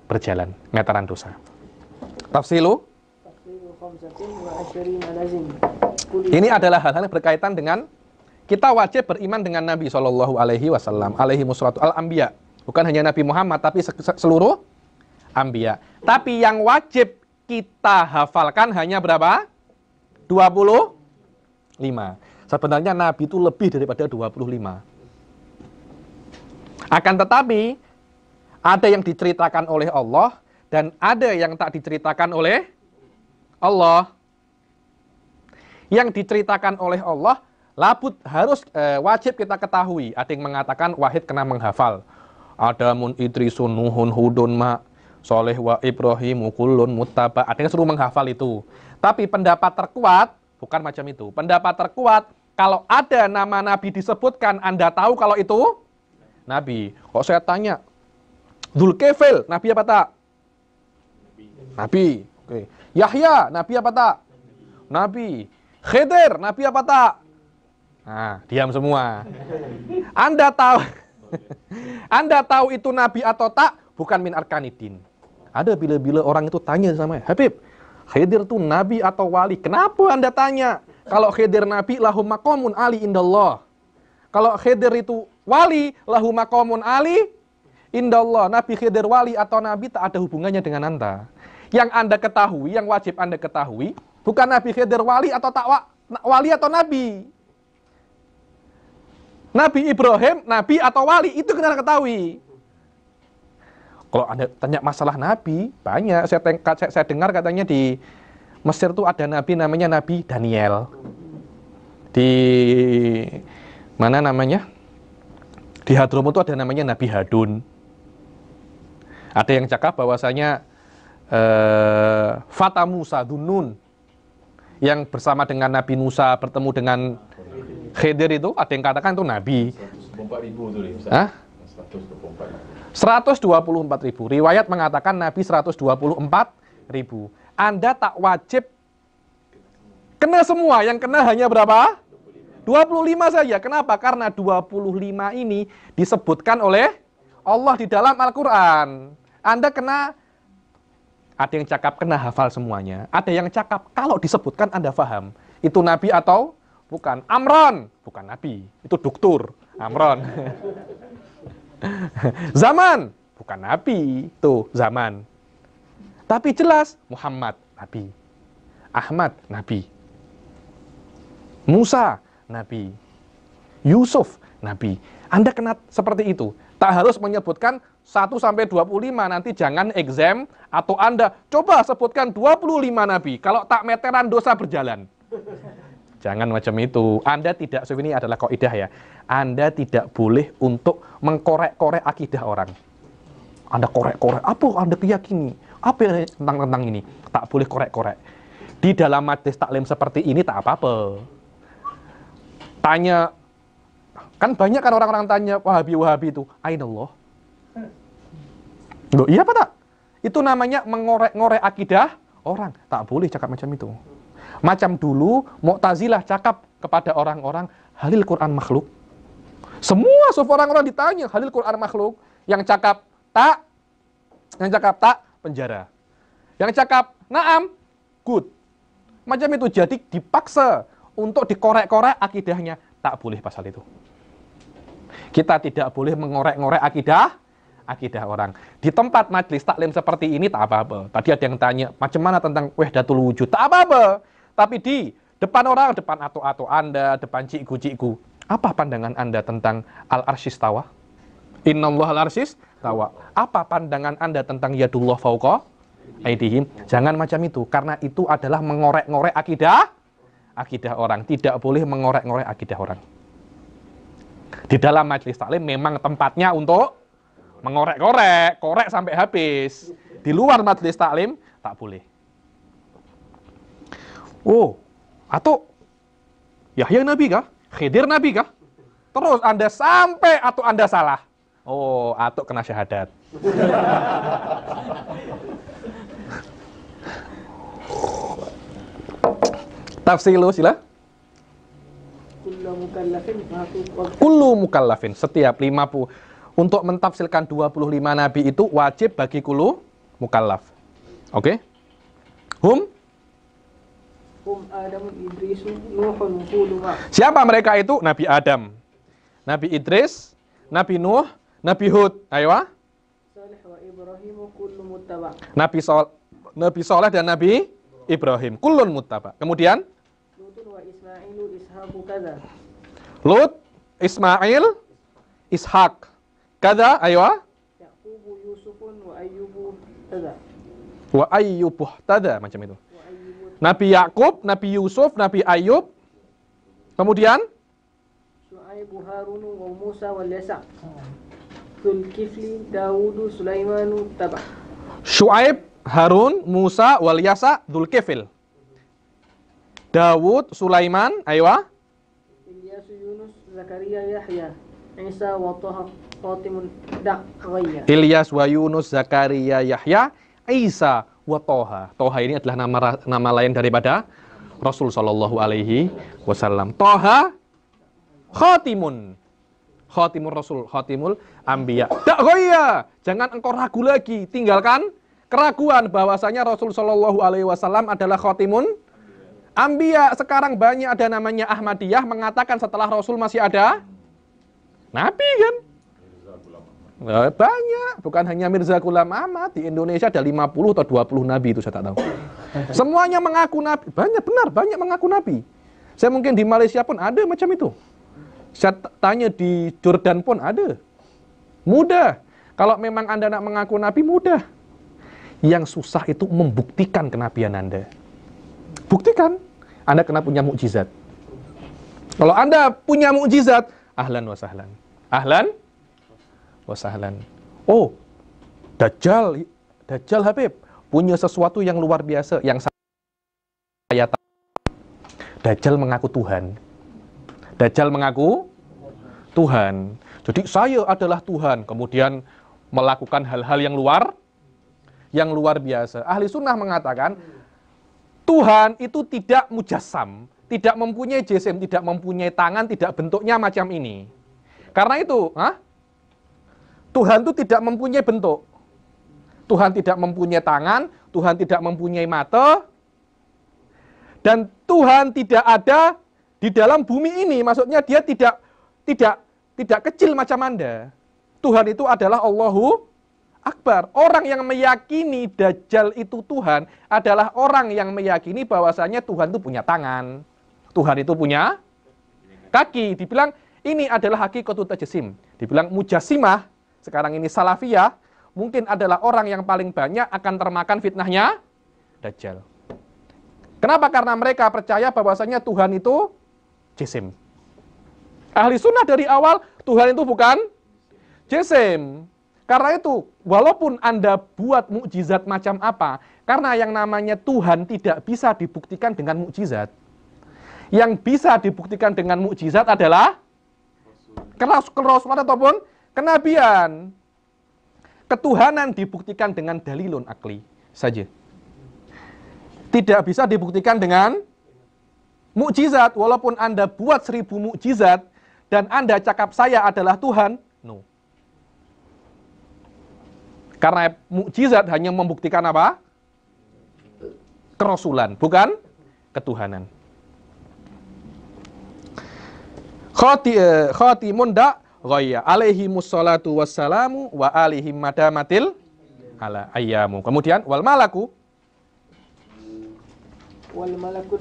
berjalan, meteran dosa. Tafsilu. Ini adalah hal-hal yang berkaitan dengan kita wajib beriman dengan Nabi Shallallahu Alaihi Wasallam, alaihi musallatu al-anbiya. Bukan hanya Nabi Muhammad, tapi seluruh anbiya. Tapi yang wajib kita hafalkan hanya berapa? 25. Sebenarnya Nabi itu lebih daripada 25. Akan tetapi ada yang diceritakan oleh Allah dan ada yang tak diceritakan oleh Allah. Yang diceritakan oleh Allah wajib kita ketahui. Ada yang mengatakan Wahid kena menghafal. Adamun Idrisun Nuhun Hudun Ma Soleh wa Ibrahim kullun muttaba. Ada yang suruh menghafal itu. Tapi pendapat terkuat bukan macam itu. Pendapat terkuat, kalau ada nama Nabi disebutkan, Anda tahu kalau itu Nabi. Kok saya tanya, Dzulkifl, Nabi apa tak? Nabi. Oke. Yahya, Nabi apa tak? Nabi. Khidir, Nabi apa tak? Nah, diam semua. Anda tahu Anda tahu itu Nabi atau tak? Bukan min arkanidin. Ada bila-bila orang itu tanya sama Habib, Khidir itu Nabi atau wali? Kenapa Anda tanya? Kalau Khidir Nabi, lahum maqamun ali indallah. Kalau Khidir itu wali, lahu maqamun ali indallah. Nabi Khidir wali atau nabi tak ada hubungannya dengan Anda. Yang Anda ketahui, yang wajib Anda ketahui, bukan Nabi Khidir wali atau tak wali atau nabi. Nabi Ibrahim, nabi atau wali, itu kita ketahui. Kalau Anda tanya masalah nabi, banyak. Saya dengar katanya di Mesir tuh ada nabi namanya Nabi Daniel. Di mana namanya? Di Hadramut itu ada namanya Nabi Hadun. Ada yang cakap bahwasanya Fata Musa Dunun yang bersama dengan Nabi Musa bertemu dengan Khidir itu, ada yang katakan itu Nabi. 124.000 tu Ustaz. Hah? 124. 124.000. Riwayat mengatakan Nabi 124.000. Anda tak wajib kena semua, yang kena hanya berapa? 25 saja. Kenapa? Karena 25 ini disebutkan oleh Allah di dalam Al-Quran. Anda kena, ada yang cakap kena hafal semuanya. Ada yang cakap kalau disebutkan Anda paham. Itu Nabi atau bukan? Amron, bukan Nabi. Itu dokter, Amron. Zaman, bukan Nabi. Itu zaman. Tapi jelas, Muhammad, Nabi. Ahmad, Nabi. Musa, Nabi. Yusuf, Nabi. Anda kena seperti itu. Tak harus menyebutkan 1 sampai 25, nanti jangan exam atau Anda coba sebutkan 25 Nabi. Kalau tak meteran dosa berjalan. Jangan macam itu. Anda tidak, ini adalah kaidah ya. Anda tidak boleh untuk mengkorek-korek akidah orang. Anda korek-korek, apa Anda keyakini? Apa yang tentang ini? Tak boleh korek-korek. Di dalam majelis taklim seperti ini tak apa-apa. Tanya, kan banyak kan orang-orang tanya Wahabi itu, Ainallah. Loh, iya apa tak? Itu namanya mengorek-ngorek akidah orang. Tak boleh cakap macam itu. Macam dulu Mu'tazilah cakap kepada orang-orang, Halil Quran makhluk. Semua orang-orang ditanya, Halil Quran makhluk. Yang cakap tak, penjara. Yang cakap naam, good. Macam itu, jadi dipaksa untuk dikorek-korek akidahnya. Tak boleh pasal itu. Kita tidak boleh mengorek-ngorek akidah orang. Di tempat majelis taklim seperti ini tak apa-apa. Tadi ada yang tanya, macam mana tentang wahdatul wujud? Tak apa-apa. Tapi di depan orang, depan atau Anda, depan cikgu-cikgu, apa pandangan Anda tentang al-arsyis tawa? Innallah al-arsyis tawa. Apa pandangan Anda tentang yadullah fauqa aydihim? Jangan macam itu, karena itu adalah mengorek-ngorek akidah orang. Tidak boleh mengorek-ngorek akidah orang. Di dalam majelis taklim memang tempatnya untuk mengorek-korek, korek sampai habis. Di luar majelis taklim tak boleh. Oh, atau Yahya Nabi kah? Khidir Nabi kah? Terus Anda sampai atau Anda salah. Oh, atau kena syahadat. Tafsilu sila. Kullu mukallafin, setiap 50. Untuk mentafsirkan 25 nabi itu wajib bagi kullu mukallaf. Oke? Hum Adam, Idris, Nuhun, Hud, siapa mereka itu? Nabi Adam, Nabi Idris, Nabi Nuh, Nabi Hud. Ayo. Salih wa Ibrahim kullu muttaba. Nabi Soleh dan Nabi Ibrahim kullun muttaba. Kemudian Lutun wa Ismailu Ishaqu kadza. Lut, Ismail, Ishak. Kada, ayo. Yaqubu Yusufun wa Ayyubu kadza. Wa Ayyubuh tada, macam itu. Nabi Yakub, Nabi Yusuf, Nabi Ayub. Kemudian Syu'aibu Harunu wa Musa wal Yasa. Zulkifli Dawudu Sulaimanu taba. Syuaib, Harun, Musa, wal Yasa, Dzulkifl. Dawud, Sulaiman, ayo. Ilyas, Yunus, Zakaria, Yahya, Isa wa Taha, Fatimun Da'ghaya. Ilyas wa Yunus, Zakaria, Yahya, Isa wa Toha. Toha ini adalah nama lain daripada Rasul sallallahu alaihi wasallam. Toha khatimun. Khatimur Rasul, khatimul anbiya. Da'ghaya. Jangan engkau ragu lagi, tinggalkan keraguan bahwasanya Rasul sallallahu alaihi wasallam adalah khatimun anbiya. Sekarang banyak ada namanya Ahmadiyah mengatakan setelah Rasul masih ada Nabi kan? Banyak, bukan hanya Mirza Ghulam Ahmad. Di Indonesia ada 50 atau 20 nabi itu saya tak tahu. Semuanya mengaku nabi. Banyak, benar, banyak mengaku nabi. Saya mungkin di Malaysia pun ada macam itu. Saya tanya di Jordan pun ada. Mudah. Kalau memang Anda nak mengaku nabi, mudah. Yang susah itu membuktikan kenabian Anda. Buktikan. Anda kena punya mukjizat. Kalau Anda punya mukjizat, ahlan wa sahlan. Ahlan wa sahlan. Oh, Dajjal Habib punya sesuatu yang luar biasa yang saya tahu. Dajjal mengaku Tuhan. Dajjal mengaku Tuhan. Jadi saya adalah Tuhan, kemudian melakukan hal-hal yang luar biasa. Ahli sunnah mengatakan Tuhan itu tidak mujassam, tidak mempunyai jisim, tidak mempunyai tangan, tidak bentuknya macam ini. Karena itu, Tuhan itu tidak mempunyai bentuk. Tuhan tidak mempunyai tangan, Tuhan tidak mempunyai mata, dan Tuhan tidak ada di dalam bumi ini. Maksudnya dia tidak kecil macam Anda. Tuhan itu adalah Allahu Akbar. Orang yang meyakini Dajjal itu Tuhan adalah orang yang meyakini bahwasanya Tuhan itu punya tangan, Tuhan itu punya kaki. Dibilang ini adalah hakikatul tajassim. Dibilang mujassimah, sekarang ini salafiyah, mungkin adalah orang yang paling banyak akan termakan fitnahnya Dajjal. Kenapa? Karena mereka percaya bahwasanya Tuhan itu jisim. Ahli sunnah dari awal, Tuhan itu bukan jisim. Karena itu, walaupun Anda buat mukjizat macam apa, karena yang namanya Tuhan tidak bisa dibuktikan dengan mukjizat. Yang bisa dibuktikan dengan mukjizat adalah kerasulan ataupun kenabian. Ketuhanan dibuktikan dengan dalilun akli saja. Tidak bisa dibuktikan dengan mukjizat. Walaupun Anda buat 1000 mukjizat dan Anda cakap saya adalah Tuhan, no. Karena mukjizat hanya membuktikan apa? Kerasulan, bukan ketuhanan. Khatimun da ghayya alaihi musallatu wassalamu wa alihim madamatil ala ayyamu. Kemudian wal malaku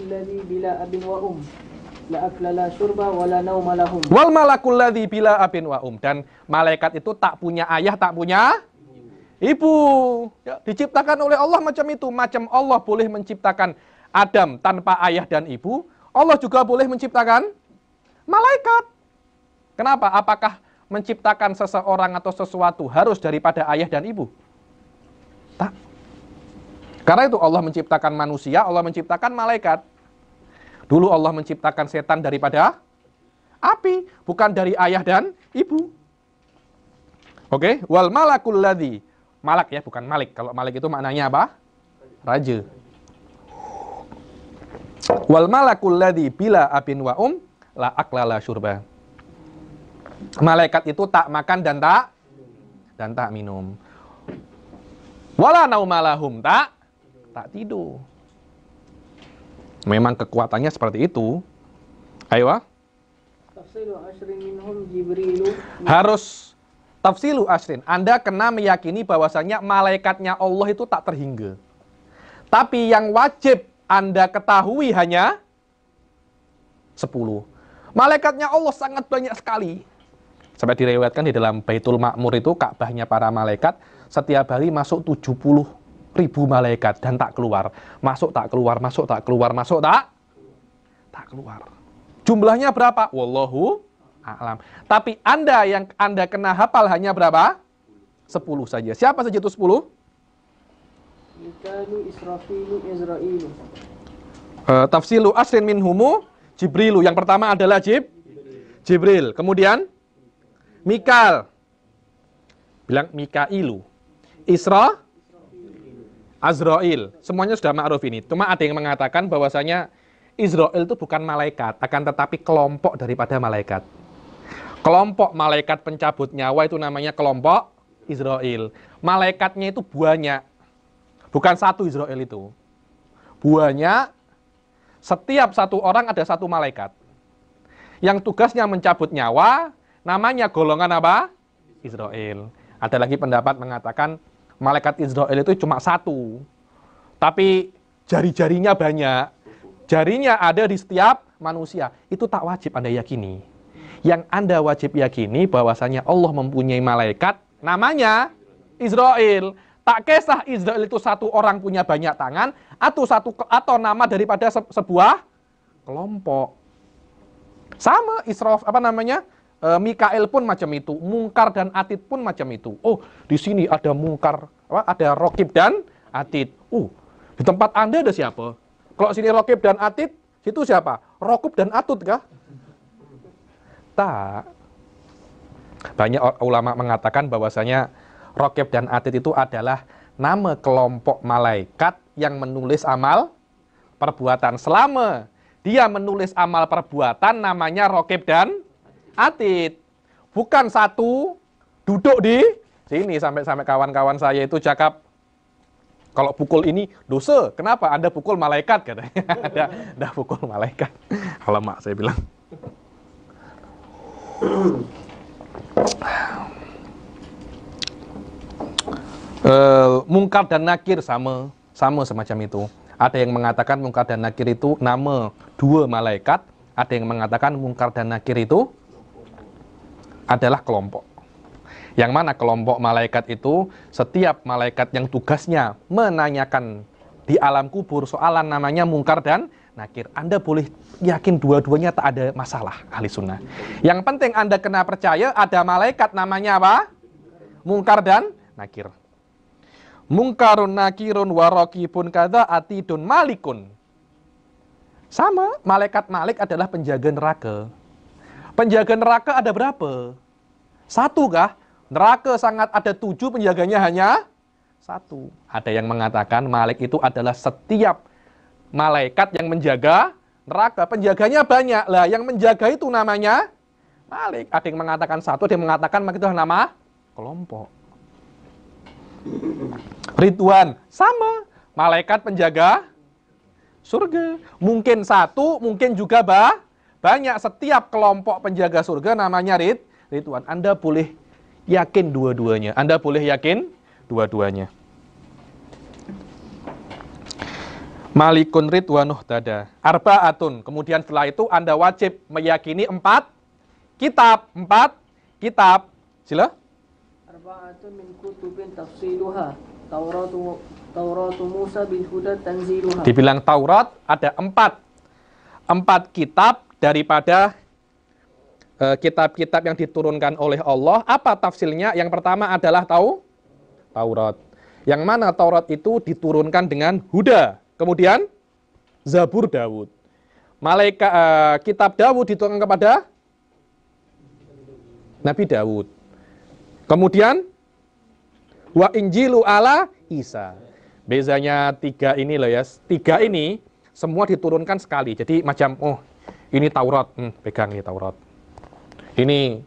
alladhi bila abin wa la akla la syurba wa la nauma lahum. Wal malakul ladzi bila abin wa dan malaikat itu tak punya ayah, tak punya ibu. Ya, diciptakan oleh Allah macam itu. Macam Allah boleh menciptakan Adam tanpa ayah dan ibu, Allah juga boleh menciptakan malaikat. Kenapa? Apakah menciptakan seseorang atau sesuatu harus daripada ayah dan ibu? Tak. Karena itu Allah menciptakan manusia, Allah menciptakan malaikat. Dulu Allah menciptakan setan daripada api, bukan dari ayah dan ibu. Oke, wal malakul ladzi. Malak ya, bukan malik. Kalau malik itu maknanya apa? Raja. Wal malakul ladzi bila abin wa la akla la syurba. Malaikat itu tak makan dan tak minum. Wala naumalahum, tak tidur. Memang kekuatannya seperti itu. Ayo. Harus tafsilu asrin. Anda kena meyakini bahwasanya malaikatnya Allah itu tak terhingga. Tapi yang wajib Anda ketahui hanya 10. Malaikatnya Allah sangat banyak sekali. Sampai direwetkan di dalam Baitul Ma'mur itu Ka'bahnya para malaikat setiap hari masuk 70.000 malaikat dan tak keluar. Masuk tak keluar, masuk tak keluar, masuk tak keluar. Jumlahnya berapa? Wallahu a'lam. Tapi yang Anda kena hafal hanya berapa? 10 saja. Siapa saja itu 10? Mikalu, Israfilu, Izrailu. Tafsilu asrin minhumu Jibrilu. Yang pertama adalah Jibril. Kemudian Mikal. Bilang Mikailu. Azrail. Semuanya sudah ma'ruf ini. Cuma ada yang mengatakan bahwasanya Israel itu bukan malaikat, akan tetapi kelompok daripada malaikat. Kelompok malaikat pencabut nyawa itu namanya kelompok Israel. Malaikatnya itu banyak. Bukan satu Israel itu. Banyak. Setiap satu orang ada satu malaikat. Yang tugasnya mencabut nyawa namanya golongan apa? Israel. Ada lagi pendapat mengatakan malaikat Israel itu cuma satu. Tapi jari-jarinya banyak. Jarinya ada di setiap manusia. Itu tak wajib Anda yakini. Yang Anda wajib yakini bahwasanya Allah mempunyai malaikat namanya Israel. Tak kisah Israel itu satu orang punya banyak tangan atau nama daripada sebuah kelompok. Sama Mikael pun macam itu, Mungkar dan Atid pun macam itu. Oh, di sini ada Mungkar, ada Rokib dan Atid. Di tempat Anda ada siapa? Kalau sini Rokib dan Atid, situ siapa? Rokub dan Atut kah? Tak. Banyak ulama mengatakan bahwasanya Rokib dan Atid itu adalah nama kelompok malaikat yang menulis amal perbuatan. Selama dia menulis amal perbuatan namanya Rokib dan Atid. Bukan satu duduk di sini sampai kawan-kawan saya itu cakap kalau pukul ini dosa. Kenapa? Anda pukul malaikat katanya. Anda pukul malaikat. Alamak saya bilang. Mungkar dan Nakir sama semacam itu. Ada yang mengatakan Mungkar dan Nakir itu nama dua malaikat. Ada yang mengatakan Mungkar dan Nakir itu adalah kelompok. Yang mana kelompok malaikat itu setiap malaikat yang tugasnya menanyakan di alam kubur soalan namanya Mungkar dan Nakir. Anda boleh yakin dua-duanya tak ada masalah ahli sunnah. Yang penting Anda kena percaya ada malaikat namanya apa? Mungkar dan Nakir. Mungkarun nakirun warokibun kada atidun malikun. Sama, malaikat Malik adalah penjaga neraka. Penjaga neraka ada berapa? Satu kah? Neraka sangat ada 7, penjaganya hanya 1. Ada yang mengatakan Malik itu adalah setiap malaikat yang menjaga neraka. Penjaganya banyak. Lah, yang menjaga itu namanya Malik. Ada yang mengatakan 1, ada yang mengatakan Malik itu nama kelompok. Ridwan, sama. Malaikat penjaga surga. Mungkin 1, mungkin juga banyak. Setiap kelompok penjaga surga namanya Ridwan. Anda boleh yakin dua-duanya. Anda boleh yakin dua-duanya. Malikun Ridwanuh tada. Arba'atun. Kemudian setelah itu Anda wajib meyakini 4 kitab. 4 kitab. Sila. Arba'atun min kutubin tafsiluha. Tauratu Musa bin Huda tanziluha. Dibilang Taurat ada 4 kitab daripada kitab-kitab yang diturunkan oleh Allah. Apa tafsirnya? Yang pertama adalah Taurat. Yang mana Taurat itu diturunkan dengan Huda. Kemudian Zabur Dawud. Kitab Dawud diturunkan kepada Nabi Dawud. Kemudian wa Injilu ala Isa. Bezanya 3 ini loh ya. 3 ini semua diturunkan sekali. Jadi macam ini Taurat, pegang ini Taurat. Ini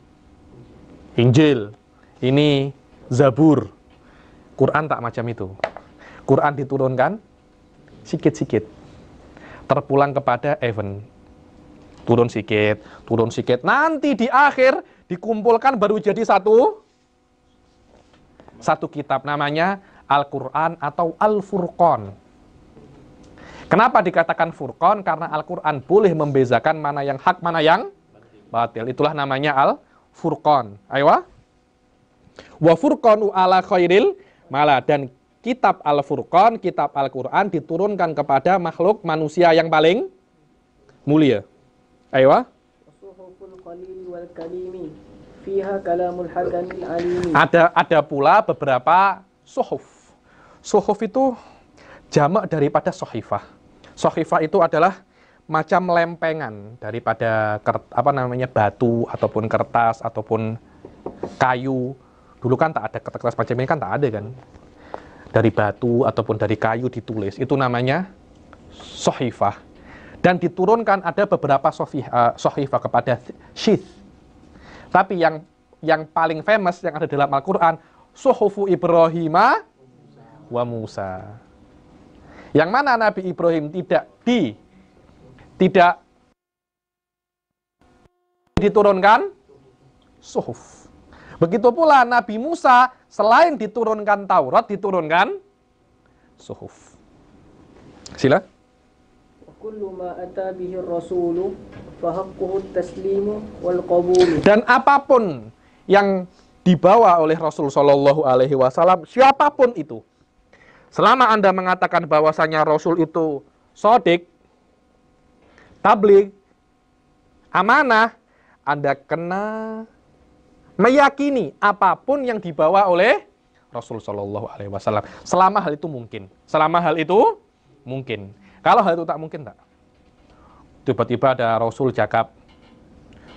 Injil, ini Zabur. Quran tak macam itu. Quran diturunkan sikit-sikit. Terpulang kepada event. Turun sikit. Nanti di akhir dikumpulkan baru jadi satu kitab namanya Al-Quran atau Al-Furqan. Kenapa dikatakan Furqan? Karena Al-Quran boleh membezakan mana yang hak, mana yang batil. Itulah namanya Al-Furqan. Ayo. Wa furqanu ala khairil mala. Dan kitab Al-Furqan, kitab Al-Quran diturunkan kepada makhluk manusia yang paling mulia. Ayo. Ada pula beberapa suhuf. Suhuf itu jamak daripada sohifah. Sohifah itu adalah macam lempengan daripada batu ataupun kertas ataupun kayu. Dulu kan tak ada kertas macam ini kan tak ada kan. Dari batu ataupun dari kayu ditulis. Itu namanya sohifah. Dan diturunkan ada beberapa sohifah kepada syith. Tapi yang paling famous yang ada dalam Al-Quran, Suhufu Ibrahimah wa Musa. Yang mana Nabi Ibrahim tidak diturunkan suhuf. Begitu pula Nabi Musa selain diturunkan Taurat, diturunkan suhuf. Sila. Kullu ma ata bihi ar-rasulu fa haqquhu at-taslimu wal qabul. Dan apapun yang dibawa oleh Rasul Shallallahu Alaihi Wasallam, siapapun itu, selama Anda mengatakan bahwasanya Rasul itu sodik, tabligh, amanah, Anda kena meyakini apapun yang dibawa oleh Rasul Shallallahu Alaihi Wasallam. Selama hal itu mungkin. Selama hal itu mungkin. Kalau hal itu tak mungkin, tak. Tiba-tiba ada Rasul cakap,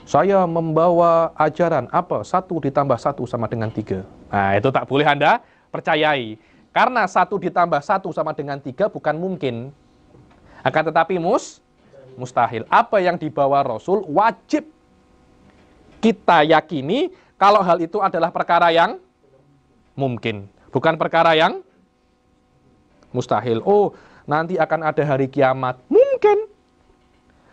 saya membawa ajaran apa? 1 ditambah 1 sama dengan 3. Nah, itu tak boleh Anda percayai. Karena 1 ditambah 1 sama dengan 3 bukan mungkin. Akan tetapi mustahil. Apa yang dibawa Rasul wajib kita yakini kalau hal itu adalah perkara yang mungkin. Bukan perkara yang mustahil. Oh, nanti akan ada hari kiamat. Mungkin.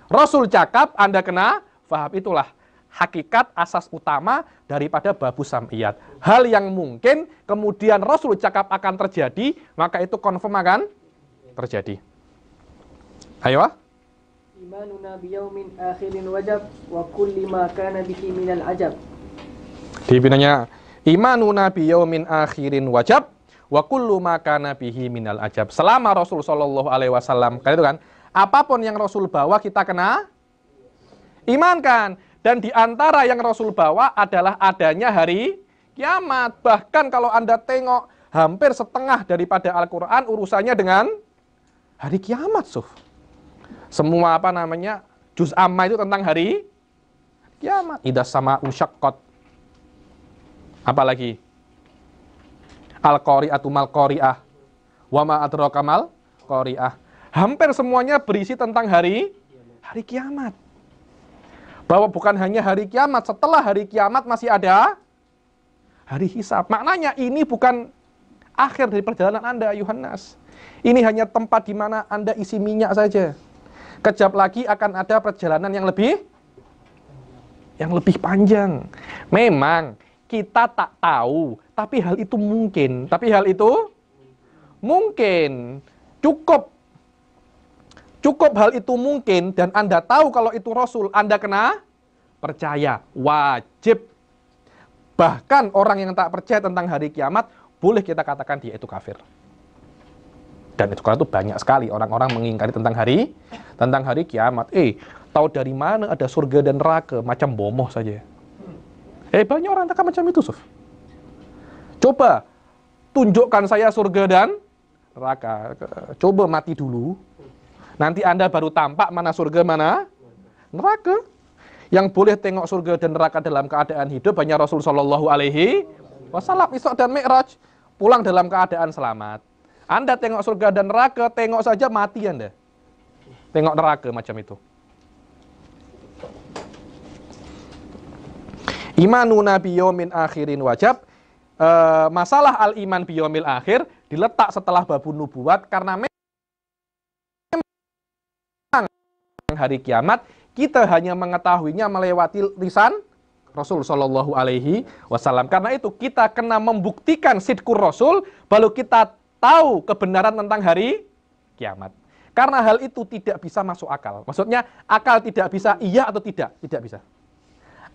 Rasul cakap, Anda kena faham. Itulah hakikat asas utama daripada babus sam'iyat. Hal yang mungkin, kemudian Rasul cakap akan terjadi, maka itu confirm akan terjadi. Ayo. Imanuna biyaumin akhirin wajab wa kulli ma kana bihi minal ajab. Dipinanya, imanuna biyaumin akhirin wajab wa kullu ma kana bihi minal ajab. Selama Rasul sallallahu alaihi wasallam, kan itu kan, apapun yang Rasul bawa kita kena imankan. Dan di antara yang Rasul bawa adalah adanya hari kiamat. Bahkan kalau Anda tengok hampir setengah daripada Al-Qur'an urusannya dengan hari kiamat, Suf. Semua juz amma itu tentang hari kiamat. Idas sama usyaqqat. Apalagi Al-Qari'atu mal Qari'ah wa ma adraka mal Qari'ah. Hampir semuanya berisi tentang hari kiamat. Bahwa bukan hanya hari kiamat, setelah hari kiamat masih ada hari hisab. Maknanya ini bukan akhir dari perjalanan Anda, Yohanes. Ini hanya tempat di mana Anda isi minyak saja. Kejap lagi akan ada perjalanan yang lebih panjang. Memang kita tak tahu, tapi hal itu mungkin. Cukup hal itu mungkin dan Anda tahu kalau itu Rasul, Anda kena percaya, wajib. Bahkan orang yang tak percaya tentang hari kiamat, boleh kita katakan dia itu kafir. Dan itu karena itu banyak sekali orang-orang mengingkari tentang hari kiamat. Tahu dari mana ada surga dan neraka, macam bomoh saja. Banyak orang tak macam itu, Suf. Coba tunjukkan saya surga dan neraka. Coba mati dulu. Nanti Anda baru tampak mana surga, mana neraka. Yang boleh tengok surga dan neraka dalam keadaan hidup hanya Rasul Shallallahu Alaihi Wasallam. Isra dan Mi'raj pulang dalam keadaan selamat. Anda tengok surga dan neraka, tengok saja mati Anda. Tengok neraka macam itu. Imanuna biyaumin akhirin wajab. Masalah al-iman biyaumil akhir diletak setelah babun nubuat karena hari kiamat kita hanya mengetahuinya melewati lisan Rasul Shallallahu Alaihi Wasallam. Karena itu kita kena membuktikan sidkur Rasul, baru kita tahu kebenaran tentang hari kiamat. Karena hal itu tidak bisa masuk akal. Maksudnya akal tidak bisa iya atau tidak bisa.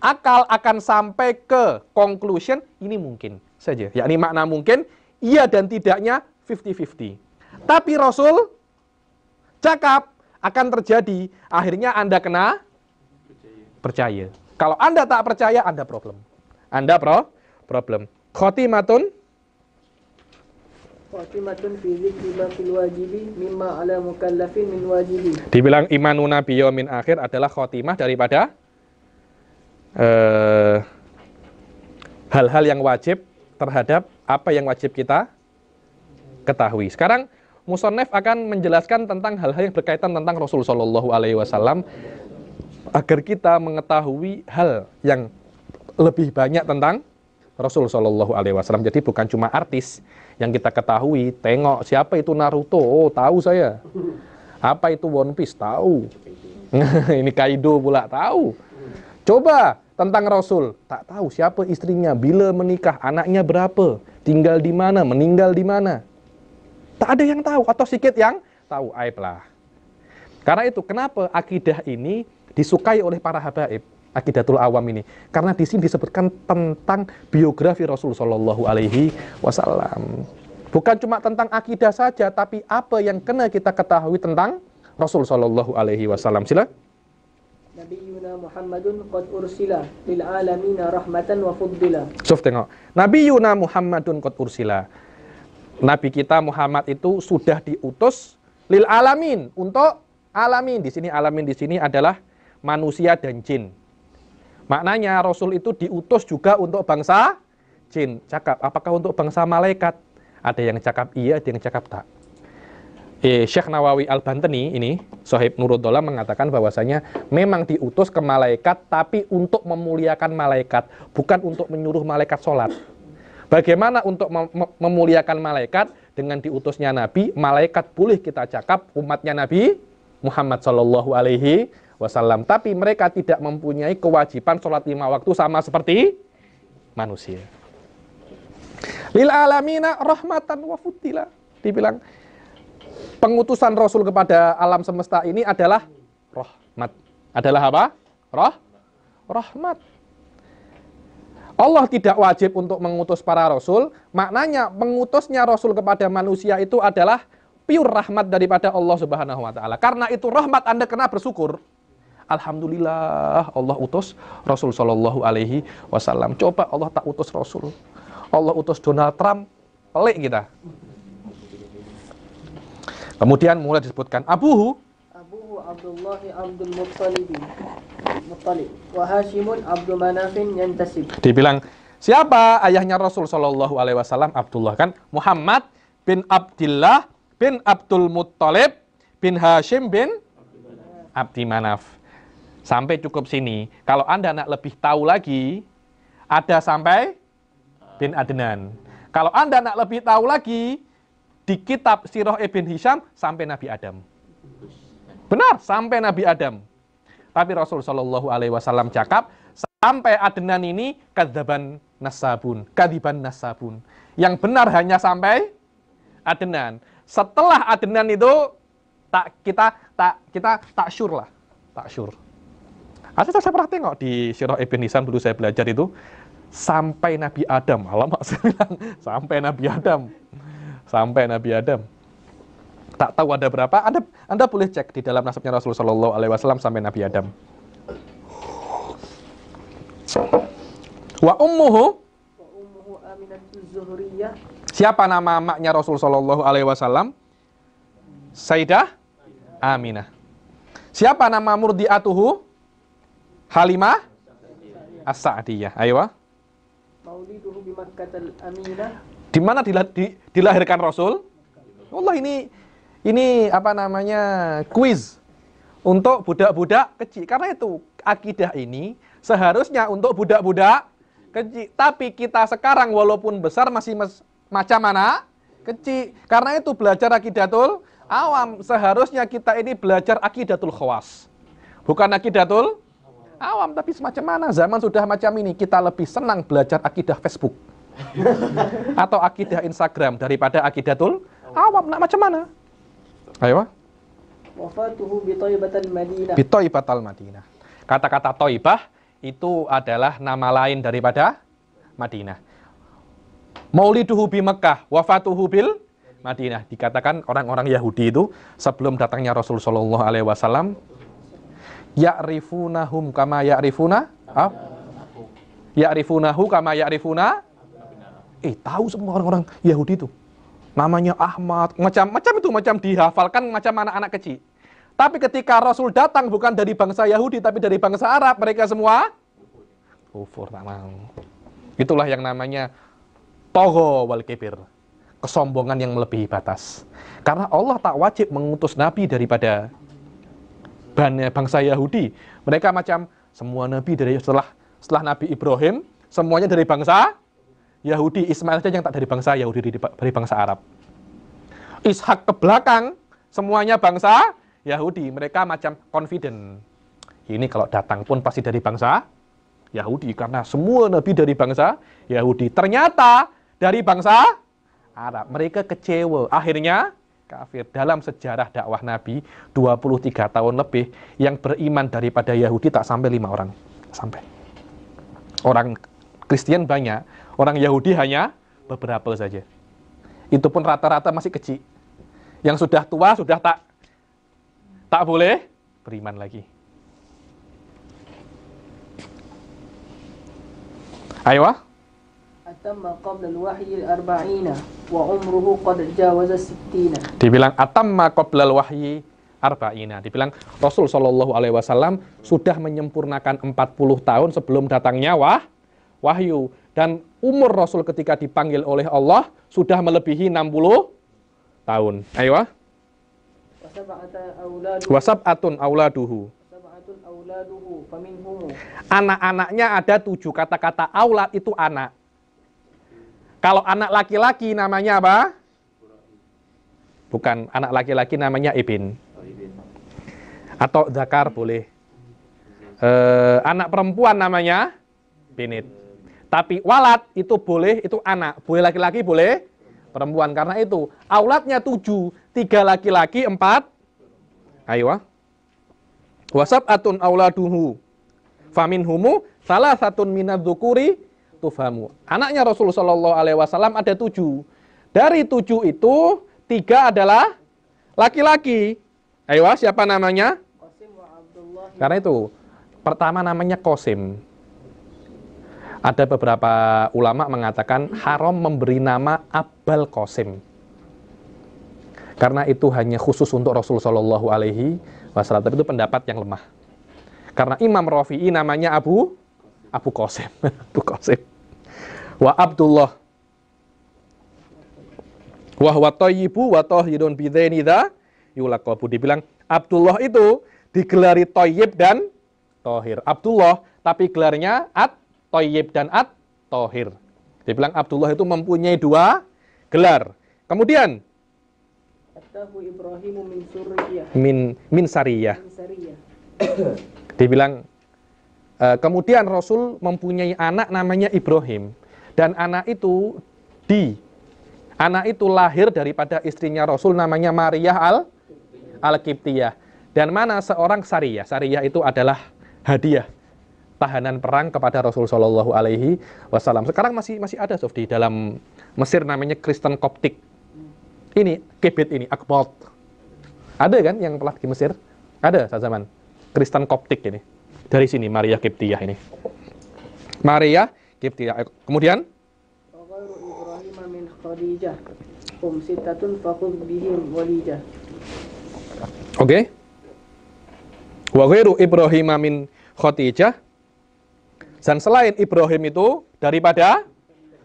Akal akan sampai ke conclusion ini mungkin saja. Yakni makna mungkin iya dan tidaknya 50-50. Tapi Rasul cakap akan terjadi, akhirnya Anda kena percaya. Kalau Anda tak percaya, Anda problem. Problem. Khotimatun fi dzikri baqil wajibi mimma ala mukallafin min wajibi. Dibilang imanuna biyaumin akhir adalah khotimah daripada hal-hal yang wajib terhadap apa yang wajib kita ketahui. Sekarang Musannaf akan menjelaskan tentang hal-hal yang berkaitan tentang Rasul Shallallahu Alaihi Wasallam agar kita mengetahui hal yang lebih banyak tentang Rasul Shallallahu Alaihi Wasallam. Jadi bukan cuma artis yang kita ketahui. Tengok siapa itu Naruto, oh tahu saya. Apa itu One Piece, tahu. Ini Kaido pula tahu. Coba tentang Rasul. Tak tahu siapa istrinya, bila menikah, anaknya berapa, tinggal di mana, meninggal di mana. Tak ada yang tahu, atau sedikit yang tahu, aib lah. Karena itu, kenapa akidah ini disukai oleh para habaib, akidatul awam ini? Karena di sini disebutkan tentang biografi Rasul Shallallahu Alaihi Wasallam. Bukan cuma tentang akidah saja, tapi apa yang kena kita ketahui tentang Rasul Shallallahu Alaihi Wasallam. Sila. Nabiyuna Muhammadun qad ursila lil alamina rahmatan wa fuddila. Sof tengok. Nabiyuna Muhammadun qad ursila. Nabi kita Muhammad itu sudah diutus lil alamin, untuk alamin. Di sini alamin di sini adalah manusia dan jin. Maknanya Rasul itu diutus juga untuk bangsa jin. Cakap, apakah untuk bangsa malaikat? Ada yang cakap iya, ada yang cakap tak. Syekh Nawawi Al-Bantani ini, Sohib Nuruddaulah, mengatakan bahwasanya memang diutus ke malaikat, tapi untuk memuliakan malaikat, bukan untuk menyuruh malaikat sholat. Bagaimana untuk memuliakan malaikat? Dengan diutusnya Nabi, malaikat boleh kita cakap umatnya Nabi Muhammad Shallallahu Alaihi Wasallam. Tapi mereka tidak mempunyai kewajiban sholat 5 waktu sama seperti manusia. Lil alamina rahmatan wa fuddila. Dibilang pengutusan Rasul kepada alam semesta ini adalah rahmat. Adalah apa? Rahmat. Allah tidak wajib untuk mengutus para Rasul. Maknanya mengutusnya Rasul kepada manusia itu adalah pure rahmat daripada Allah Subhanahu Wa Taala. Karena itu rahmat, Anda kena bersyukur. Alhamdulillah Allah utus Rasul Shallallahu Alaihi Wasallam. Coba Allah tak utus Rasul, Allah utus Donald Trump, pelik kita. Kemudian mulai disebutkan Abuhu Abdullah Abdul Muttalib wa Hashimun Abdul Manafin yantasib. Dibilang siapa ayahnya Rasul Shallallahu Alaihi Wasallam? Abdullah, kan? Muhammad bin Abdullah bin Abdul Muttalib bin Hashim bin Abdi Manaf. Sampai cukup sini. Kalau Anda nak lebih tahu lagi, ada sampai bin Adnan. Kalau Anda nak lebih tahu lagi, di kitab Sirah Ibn Hisham sampai Nabi Adam. Benar, sampai Nabi Adam. Tapi Rasul Shallallahu Alaihi Wasallam cakap sampai Adnan ini kadiban nasabun. Yang benar hanya sampai Adnan. Setelah Adnan itu kita tak syur lah, tak syur. Saya pernah tengok di Sirah Ibn Hisham dulu saya belajar itu sampai Nabi Adam. Alamak, saya bilang sampai Nabi Adam. Sampai Nabi Adam. Tak tahu ada berapa. Anda boleh cek di dalam nasabnya Rasulullah Shallallahu Alaihi Wasallam sampai Nabi Adam. Wa ummuhu Aminatul Zuhriyah. Siapa nama maknya Rasul Shallallahu Alaihi Wasallam? Sayyidah Aminah. Siapa nama murdiatuhu? Halimah As-Sa'diyah. Ayo. Mauliduhu bi Makkatal Aminah. Di mana dilahirkan Rasul? Allah, ini apa namanya, kuis untuk budak-budak kecil. Karena itu akidah ini seharusnya untuk budak-budak kecil. Tapi kita sekarang walaupun besar masih macam mana? Kecil. Karena itu belajar akidatul awam. Seharusnya kita ini belajar akidatul khawas. Bukan akidatul awam. Tapi semacam mana? Zaman sudah macam ini. Kita lebih senang belajar akidah Facebook atau akidah Instagram daripada akidatul awam. Nak macam mana? Ayo. Wafatuhu bi Thaibatal Madinah. Bi Thaibatal Madinah. Kata-kata Thaibah itu adalah nama lain daripada Madinah. Mauliduhu bi Mekkah, wafatuhu bil Madinah. Dikatakan orang-orang Yahudi itu sebelum datangnya Rasul sallallahu alaihi wasallam, ya'rifunahum kama ya'rifuna, ya'rifunahu kama ya'rifuna. Tahu semua orang-orang Yahudi itu. Namanya Ahmad, macam dihafalkan macam anak-anak kecil. Tapi ketika Rasul datang bukan dari bangsa Yahudi tapi dari bangsa Arab, mereka semua kufur, tak mau. Itulah yang namanya togho wal kibir, kesombongan yang melebihi batas. Karena Allah tak wajib mengutus nabi daripada bangsa Yahudi. Mereka macam semua nabi dari setelah Nabi Ibrahim semuanya dari bangsa Yahudi. Ismail saja yang tak dari bangsa Yahudi, dari bangsa Arab. Ishak ke belakang semuanya bangsa Yahudi. Mereka macam confident. Ini kalau datang pun pasti dari bangsa Yahudi karena semua nabi dari bangsa Yahudi. Ternyata dari bangsa Arab. Mereka kecewa. Akhirnya kafir. Dalam sejarah dakwah Nabi 23 tahun lebih, yang beriman daripada Yahudi tak sampai 5 orang. Sampai. Orang Kristen banyak, orang Yahudi hanya beberapa saja. Itu pun rata-rata masih kecil. Yang sudah tua sudah tak boleh beriman lagi. Ayo. Atamma qabla al-wahyi al-arba'ina wa umruhu qad jawaza sittina. Dibilang atamma qabla al-wahyi arba'ina. Dibilang Rasul Shallallahu Alaihi Wasallam sudah menyempurnakan 40 tahun sebelum datangnya wahyu. Dan umur Rasul ketika dipanggil oleh Allah sudah melebihi 60 tahun. Ayo. Wasab'atun auladuhu. Anak-anaknya ada 7. Kata-kata aulad itu anak. Kalau anak laki-laki namanya apa? Bukan, anak laki-laki namanya ibn. Atau zakar boleh. Anak perempuan namanya binit. Tapi walad itu boleh, itu anak. Boleh laki-laki, boleh perempuan. Karena itu, auladnya 7. 3 laki-laki, 4. Ayo. Wasab'atun auladuhu. Faminhumu salah satun minadzukuri tufhamu. Anaknya Rasulullah Shallallahu Alaihi Wasallam ada 7. Dari 7 itu 3 adalah laki-laki. Ayo, siapa namanya? Karena itu pertama namanya Qasim. Ada beberapa ulama mengatakan haram memberi nama Abul Qasim. Karena itu hanya khusus untuk Rasul Shallallahu Alaihi Wasallam. Tapi itu pendapat yang lemah. Karena Imam Rafi'i namanya Abu Qasim. Abu Qasim. Wa Abdullah. Wa huwa thayyibu wa tahirun bidzaini dza yulaqabu. Dibilang Abdullah itu digelari thayyib dan thahir. Abdullah tapi gelarnya at-thayyib dan at-thahir. Dibilang Abdullah itu mempunyai 2 gelar. Kemudian Ibrahimu min suriyah. Min sariyah. Dibilang kemudian Rasul mempunyai anak namanya Ibrahim. Dan anak itu lahir daripada istrinya Rasul namanya Maryah al-Qibtiyah. Dan mana seorang sariyah. Sariyah itu adalah hadiah tahanan perang kepada Rasul Shallallahu Alaihi Wasallam. Sekarang masih ada Sof di dalam Mesir namanya Kristen Koptik. Ini Kibit ini Akbot. Ada kan yang telah di Mesir? Ada saat zaman Kristen Koptik ini. Dari sini Maryah Qibtiyah ini. Maryah Qibtiyah. Kemudian Ibrahim min Khadijah. Sitatun faqud bihim walijah. Oke. Wa ghairu Ibrahim min Khadijah. Dan selain Ibrahim itu daripada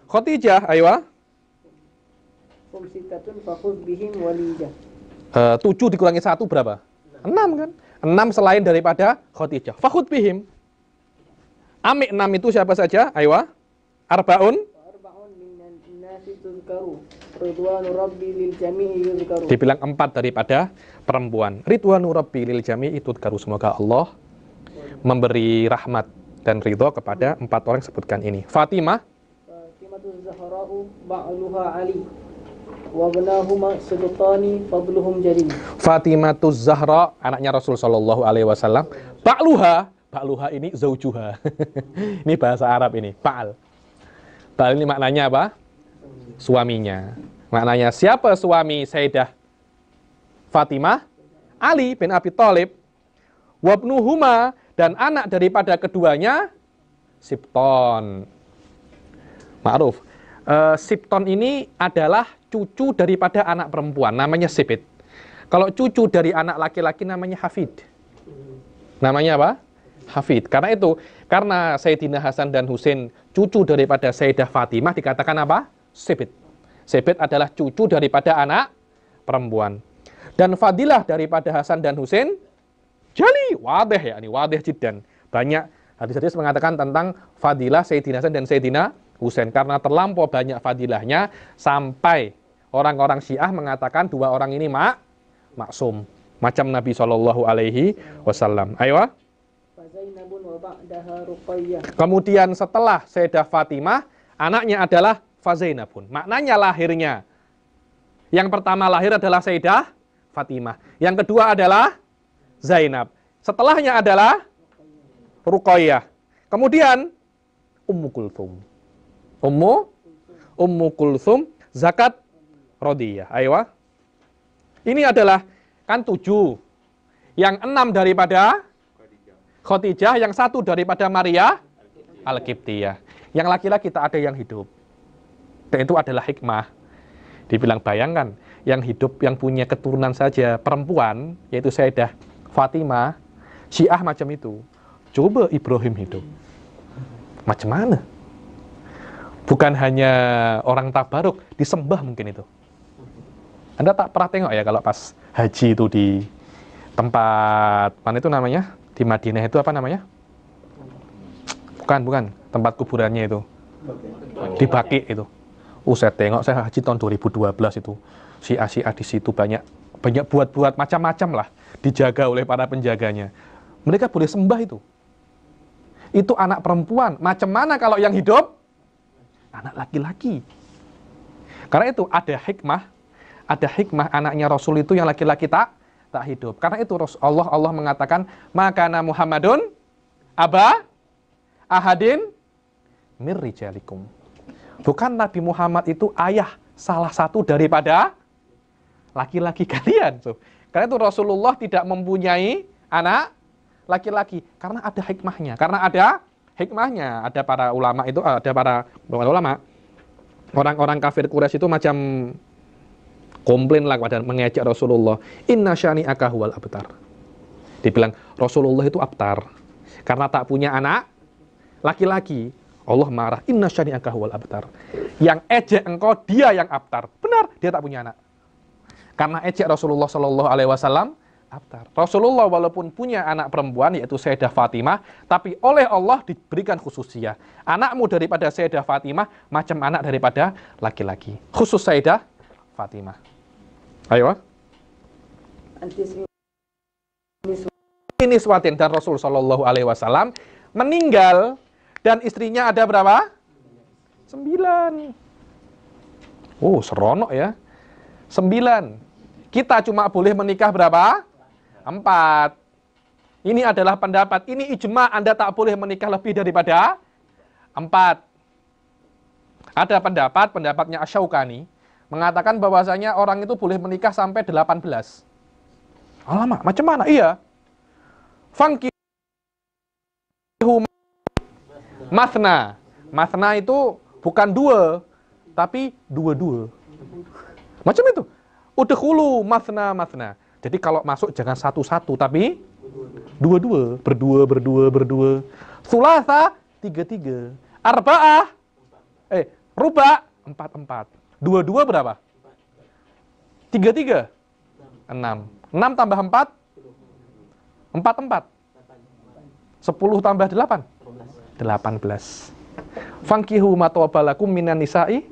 Khadijah, ayo. 7 dikurangi 1 berapa? 6 kan? 6 selain daripada Khadijah. Fakhud bihim. Amik 6 itu siapa saja? Ayo. Arbaun. Dibilang 4 daripada perempuan. Ridwanu rabbi lil jami'i tudkaru. Semoga Allah memberi rahmat dan ridho kepada 4 orang sebutkan ini. Fatimah. Fatimatu Zahra'u ba'luha Ali. Wabnahuma sultani fadluhum jari. Fatimatu Zahra, anaknya Rasul Shallallahu Alaihi Wasallam. Ba'luha ini zaujuha. Ini bahasa Arab ini. Ba'al ini maknanya apa? Suaminya. Maknanya siapa suami Sayyidah Fatimah? Ali bin Abi Thalib. Wabnuhuma, dan anak daripada keduanya Sibton. Ma'ruf. Sibton ini adalah cucu daripada anak perempuan, namanya Sibit. Kalau cucu dari anak laki-laki namanya Hafid. Namanya apa? Hafid. Karena itu, karena Sayyidina Hasan dan Husain cucu daripada Sayyidah Fatimah dikatakan apa? Sibit. Sibit adalah cucu daripada anak perempuan. Dan fadilah daripada Hasan dan Husain jali, wadih ya, ini wadih jiddan. Banyak hadis-hadis mengatakan tentang fadilah Sayyidina Hasan dan Sayyidina Husain, karena terlampau banyak fadilahnya sampai orang-orang Syiah mengatakan 2 orang ini maksum, macam Nabi Shallallahu Alaihi Wasallam. Ayo. Zainabun wa وبعدها رقية. Kemudian setelah Sayyidah Fatimah, anaknya adalah Fazainabun. Maknanya lahirnya. Yang pertama lahir adalah Sayyidah Fatimah. Yang kedua adalah Zainab. Setelahnya adalah Ruqayyah. Kemudian Ummu Kulthum. Ummu Kulthum zakat Rodiyah. Ayo. Ini adalah kan 7. Yang 6 daripada Khadijah, yang 1 daripada Maria Al-Qibtiyah. Yang laki-laki tak ada yang hidup. Dan itu adalah hikmah. Dibilang bayangkan, yang hidup, yang punya keturunan saja perempuan, yaitu Sayyidah Fatimah, Syiah macam itu. Coba Ibrahim hidup. Macam mana? Bukan hanya orang tabaruk, disembah mungkin itu. Anda tak pernah tengok ya kalau pas haji itu di tempat, mana itu namanya? Di Madinah itu apa namanya? Bukan. Tempat kuburannya itu. Di Baqi itu. Saya tengok, saya haji tahun 2012 itu. Syiah di situ banyak buat macam-macam lah. Dijaga oleh para penjaganya. Mereka boleh sembah itu. Itu anak perempuan. Macam mana kalau yang hidup? Anak laki-laki. Karena itu ada hikmah anaknya Rasul itu yang laki-laki tak hidup. Karena itu Allah mengatakan, makana Muhammadun aba ahadin mir rijalikum. Bukan Nabi Muhammad itu ayah salah satu daripada laki-laki kalian. Karena itu Rasulullah tidak mempunyai anak laki-laki. Karena ada hikmahnya. Ada para ulama itu, orang-orang kafir Quraisy itu macam komplain lah pada mengejek Rasulullah. Inna syani'aka huwal abtar. Dibilang Rasulullah itu abtar. Karena tak punya anak laki-laki. Allah marah. Inna syani'aka huwal abtar. Yang ejek engkau, dia yang abtar. Benar, dia tak punya anak. Karena ejek Rasulullah SAW, abtar. Rasulullah walaupun punya anak perempuan, yaitu Sayyidah Fatimah, tapi oleh Allah diberikan khususiyah. Anakmu daripada Sayyidah Fatimah, macam anak daripada laki-laki. Khusus Sayyidah Fatimah. Ayo. Ini Niswatin, dan Rasul Shallallahu Alaihi Wasallam meninggal dan istrinya ada berapa? 9. Oh, seronok ya. 9. Kita cuma boleh menikah berapa? 4. Ini adalah pendapat. Ini ijma, Anda tak boleh menikah lebih daripada 4. Ada pendapatnya Asy-Syaukani mengatakan bahwasanya orang itu boleh menikah sampai 18. Alamak, macam mana? Iya. Fangkihu Mathna itu bukan 2, tapi 22. Macam itu. Udkhulu mathna. Jadi kalau masuk jangan 1-1, tapi 2-2. Berdua. Thulatha, 3-3. Arba'ah, ruba, 4-4. 2-2 berapa? 3-3. 6. 6 tambah 4? 4-4. 10 tambah 8? 18. Fankihu ma tawabalakum minan nisa'i.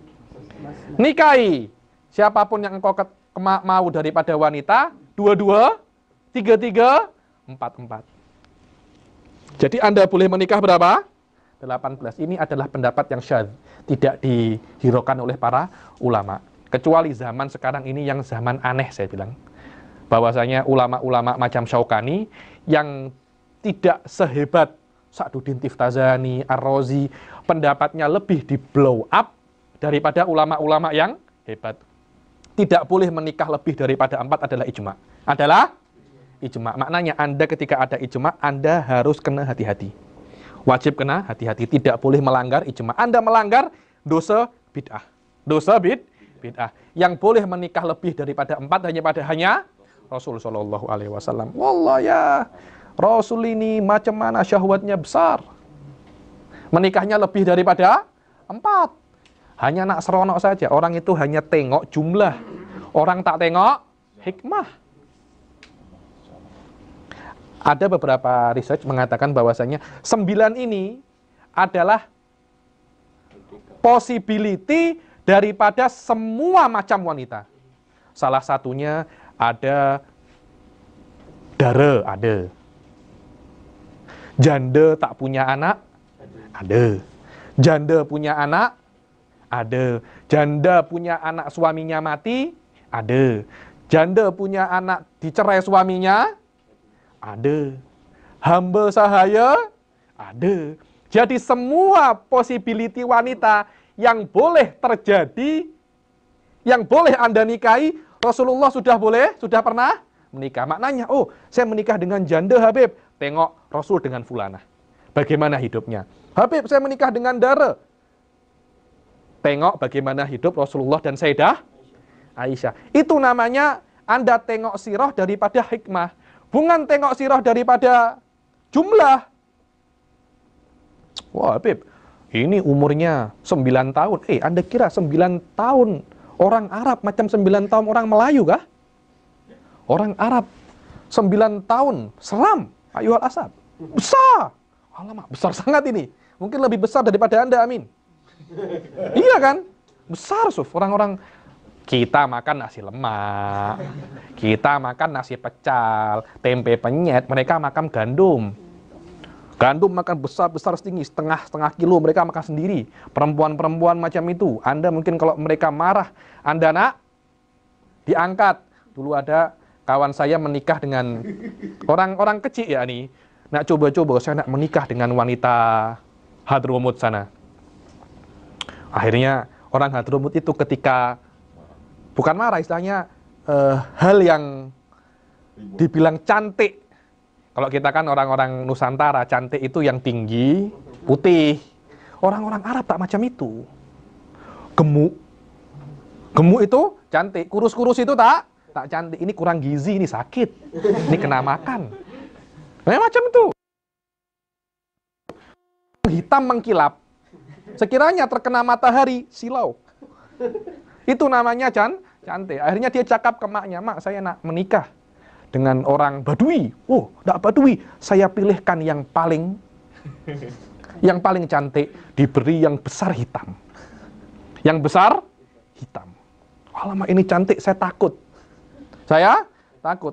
Nikahi siapapun yang engkau mau daripada wanita. 2-2, 3-3, 4-4. Jadi Anda boleh menikah berapa? 18. Ini adalah pendapat yang syadz, tidak dihiraukan oleh para ulama. Kecuali zaman sekarang ini yang zaman aneh, saya bilang. Bahwasanya ulama-ulama macam Syaukani yang tidak sehebat Sa'duddin Tiftazani, Ar-Razi, pendapatnya lebih di blow up daripada ulama-ulama yang hebat. Tidak boleh menikah lebih daripada 4 adalah ijma. Maknanya Anda ketika ada ijma, Anda harus kena hati-hati. Wajib kena hati-hati, tidak boleh melanggar ijma. Anda melanggar, dosa bid'ah. Bid'ah. Yang boleh menikah lebih daripada 4 hanya Rasul Shallallahu Alaihi Wasallam. Wallah ya, Rasul ini macam mana syahwatnya besar. Menikahnya lebih daripada 4. Hanya nak seronok saja. Orang itu hanya tengok jumlah. Orang tak tengok hikmah. Ada beberapa research mengatakan bahwasanya 9 ini adalah possibility daripada semua macam wanita. Salah satunya ada dara, ada. Janda tak punya anak? Ada. Janda punya anak? Ada. Janda punya anak suaminya mati? Ada. Janda punya anak dicerai suaminya? Ada. Hamba sahaya? Ada. Jadi semua possibility wanita yang boleh terjadi, yang boleh Anda nikahi, Rasulullah sudah pernah menikah. Maknanya, oh, saya menikah dengan janda Habib. Tengok Rasul dengan fulanah. Bagaimana hidupnya? Habib, saya menikah dengan Dara. Tengok bagaimana hidup Rasulullah dan Sayyidah Aisyah. Itu namanya Anda tengok sirah daripada hikmah. Bukan tengok sirah daripada jumlah. Wah, Habib, ini umurnya 9 tahun. Anda kira 9 tahun orang Arab macam 9 tahun orang Melayu kah? Orang Arab 9 tahun seram. Ayuhal asab. Besar. Alamak, besar sangat ini. Mungkin lebih besar daripada Anda, amin. Iya kan? Besar, Suf. Orang-orang kita makan nasi lemak. Kita makan nasi pecal, tempe penyet, mereka makan gandum. Gandum makan besar-besar tinggi, setengah kilo mereka makan sendiri. Perempuan-perempuan macam itu. Anda mungkin kalau mereka marah, Anda nak diangkat. Dulu ada kawan saya menikah dengan orang kecil ya nih. Nak coba-coba saya nak menikah dengan wanita Hadramut sana. Akhirnya orang Hadramut itu ketika bukan marah, istilahnya hal yang dibilang cantik. Kalau kita kan orang-orang Nusantara, cantik itu yang tinggi, putih. Orang-orang Arab tak macam itu. Gemuk. Gemuk itu cantik, kurus-kurus itu tak cantik. Ini kurang gizi, ini sakit. Ini kena makan. Macam itu. Hitam mengkilap. Sekiranya terkena matahari, silau. Itu namanya cantik. Akhirnya dia cakap ke maknya, "Mak, saya nak menikah dengan orang Badui." "Oh, enggak Badui. Saya pilihkan yang paling cantik, diberi yang besar hitam." Yang besar hitam. Alamak, ini cantik, saya takut.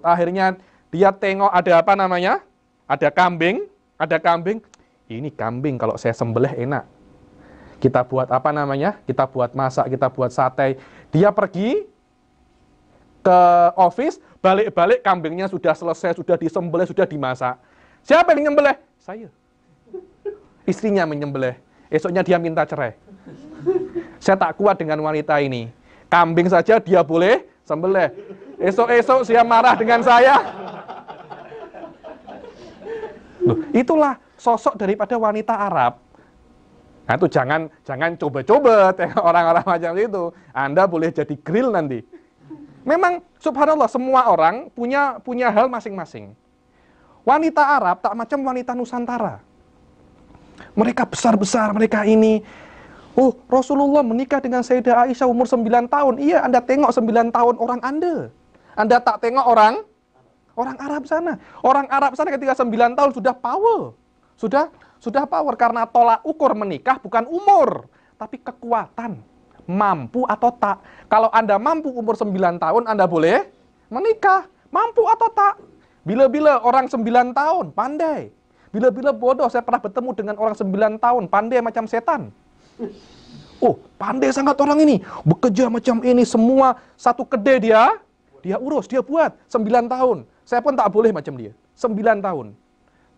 Akhirnya dia tengok ada apa namanya? Ada kambing. Ini kambing kalau saya sembelih enak. Kita buat apa namanya? Kita buat masak, kita buat sate. Dia pergi ke office, balik-balik kambingnya sudah selesai, sudah disembelih, sudah dimasak. Siapa yang menyembelih? Saya. Istrinya menyembelih. Esoknya dia minta cerai. Saya tak kuat dengan wanita ini. Kambing saja dia boleh sembelih. Esok-esok dia marah dengan saya. Loh, itulah sosok daripada wanita Arab. Nah itu jangan coba-coba tengok orang-orang macam itu. Anda boleh jadi grill nanti. Memang subhanallah semua orang punya hal masing-masing. Wanita Arab tak macam wanita Nusantara. Mereka besar-besar, mereka ini. Oh, Rasulullah menikah dengan Sayyidah Aisyah umur 9 tahun. Iya, Anda tengok 9 tahun orang Anda. Anda tak tengok orang Arab sana. Orang Arab sana ketika 9 tahun sudah power. Sudah power karena tolak ukur menikah bukan umur, tapi kekuatan. Mampu atau tak. Kalau Anda mampu umur 9 tahun, Anda boleh menikah. Mampu atau tak. Bila-bila orang 9 tahun, pandai. Bila-bila bodoh, saya pernah bertemu dengan orang 9 tahun, pandai macam setan. Oh, pandai sangat orang ini. Bekerja macam ini, semua satu kedai dia urus, dia buat. 9 tahun. Saya pun tak boleh macam dia. 9 tahun.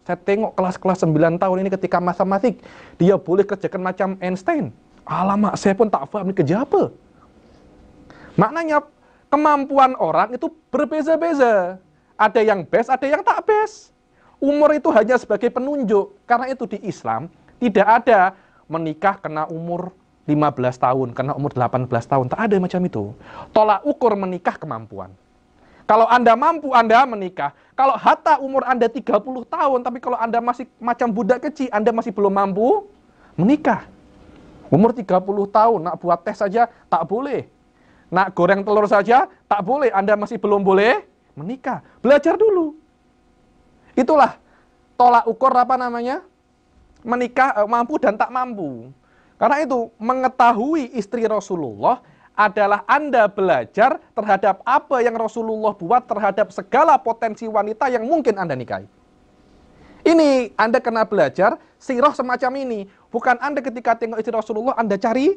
Saya tengok kelas-kelas 9 tahun ini ketika matematik, dia boleh kerjakan macam Einstein. Alamak, saya pun tak paham ini kerja apa. Maknanya, kemampuan orang itu berbeza-beza. Ada yang best, ada yang tak best. Umur itu hanya sebagai penunjuk. Karena itu di Islam, tidak ada menikah kena umur 15 tahun, kena umur 18 tahun. Tak ada macam itu. Tolak ukur menikah kemampuan. Kalau Anda mampu, Anda menikah. Kalau hatta umur Anda 30 tahun, tapi kalau Anda masih macam budak kecil, Anda masih belum mampu menikah. Umur 30 tahun, nak buat tes saja tak boleh. Nak goreng telur saja tak boleh, Anda masih belum boleh menikah. Belajar dulu. Itulah tolak ukur apa namanya? Menikah mampu dan tak mampu. Karena itu, mengetahui istri Rasulullah adalah Anda belajar terhadap apa yang Rasulullah buat terhadap segala potensi wanita yang mungkin Anda nikahi. Ini Anda kena belajar sirah semacam ini. Bukan Anda ketika tengok istri Rasulullah, Anda cari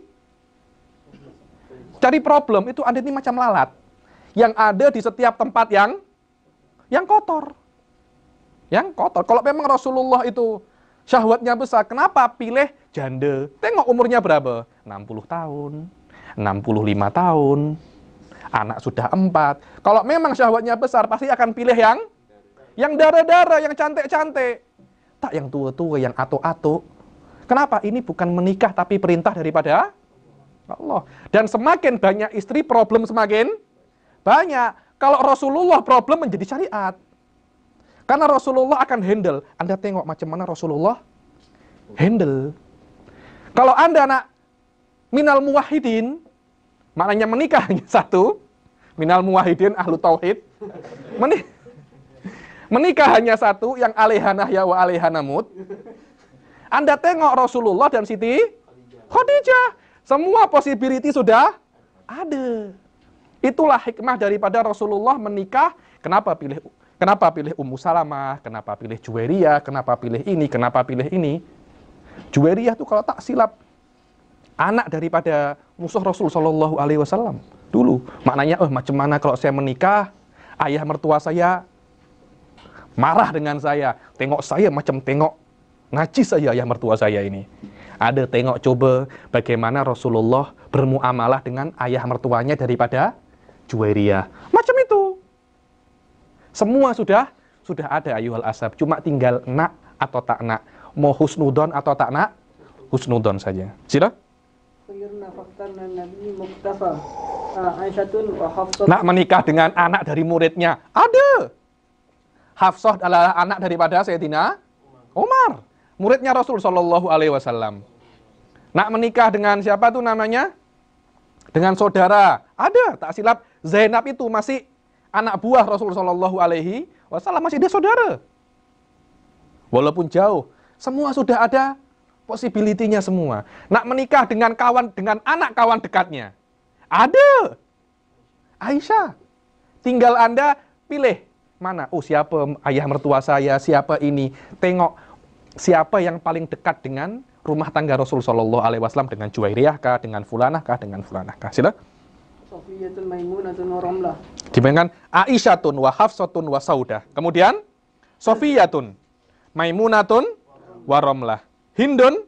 problem. Itu Anda ini macam lalat. Yang ada di setiap tempat yang kotor. Yang kotor. Kalau memang Rasulullah itu syahwatnya besar, kenapa pilih janda? Tengok umurnya berapa? 60 tahun, 65 tahun, anak sudah 4. Kalau memang syahwatnya besar, pasti akan pilih yang darah-darah, yang cantik-cantik. Tak yang tua-tua, yang atuk-atuk. Kenapa? Ini bukan menikah, tapi perintah daripada Allah. Dan semakin banyak istri, problem semakin banyak. Kalau Rasulullah, problem menjadi syariat. Karena Rasulullah akan handle. Anda tengok macam mana Rasulullah handle. Kalau Anda nak minal muwahhidin, maknanya menikah hanya satu. Minal muwahhidin ahlu tauhid. Menikah hanya satu, yang alaihanah ya wa alaihanamut. Anda tengok Rasulullah dan Siti Khadijah. Semua possibility sudah ada. Itulah hikmah daripada Rasulullah menikah. Kenapa pilih Ummu Salamah, kenapa pilih Juwairiyah, kenapa pilih ini, kenapa pilih ini. Juwairiyah itu kalau tak silap anak daripada musuh Rasul Shallallahu Alaihi Wasallam dulu. Maknanya, macam mana kalau saya menikah, ayah mertua saya marah dengan saya. Tengok saya macam tengok najis saya ayah mertua saya ini. Ada tengok coba bagaimana Rasulullah bermuamalah dengan ayah mertuanya daripada Juwairiyah. Macam itu. Semua sudah ada ayuhal asab. Cuma tinggal nak atau tak nak. Mau husnudon atau tak nak, husnudon saja. Sila? Nak menikah dengan anak dari muridnya. Ada. Hafsah adalah anak daripada Sayyidina Umar, muridnya Rasul Shallallahu Alaihi Wasallam. Nak menikah dengan siapa tuh namanya? Dengan saudara. Ada, tak silap Zainab itu masih anak buah Rasul Shallallahu Alaihi Wasallam, masih dia saudara. Walaupun jauh, semua sudah ada possibility-nya semua. Nak menikah dengan anak kawan dekatnya. Ada. Aisyah. Tinggal Anda pilih. Mana? Siapa ayah mertua saya, siapa ini. Tengok siapa yang paling dekat dengan rumah tangga Rasul Shallallahu Alaihi Wasallam, dengan Juwairiyah kah, dengan Fulanah kah, dengan Fulanah kah. Sila. Sofiyatun Maimunatun wa Ramlah. Dibandingkan Aisyatun wa Hafsatun wa Saudah. Kemudian Sofiyatun, Maimunatun wa Ramlah. Hindun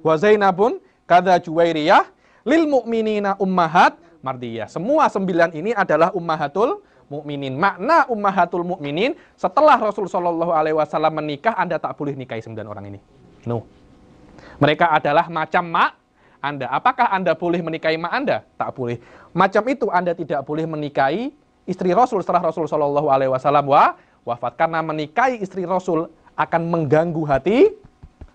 wa Zainabun kadza Juwairiyah lil mu'minina ummahat mardiyah. Semua 9 ini adalah ummahatul mukminin. Makna ummahatul mukminin, setelah Rasul Shallallahu Alaihi Wasallam menikah, Anda tak boleh nikahi 9 orang ini. No. Mereka adalah macam mak Anda. Apakah Anda boleh menikahi mak Anda? Tak boleh. Macam itu Anda tidak boleh menikahi istri Rasul setelah Rasul Shallallahu Alaihi Wasallam wafat. Karena menikahi istri Rasul akan mengganggu hati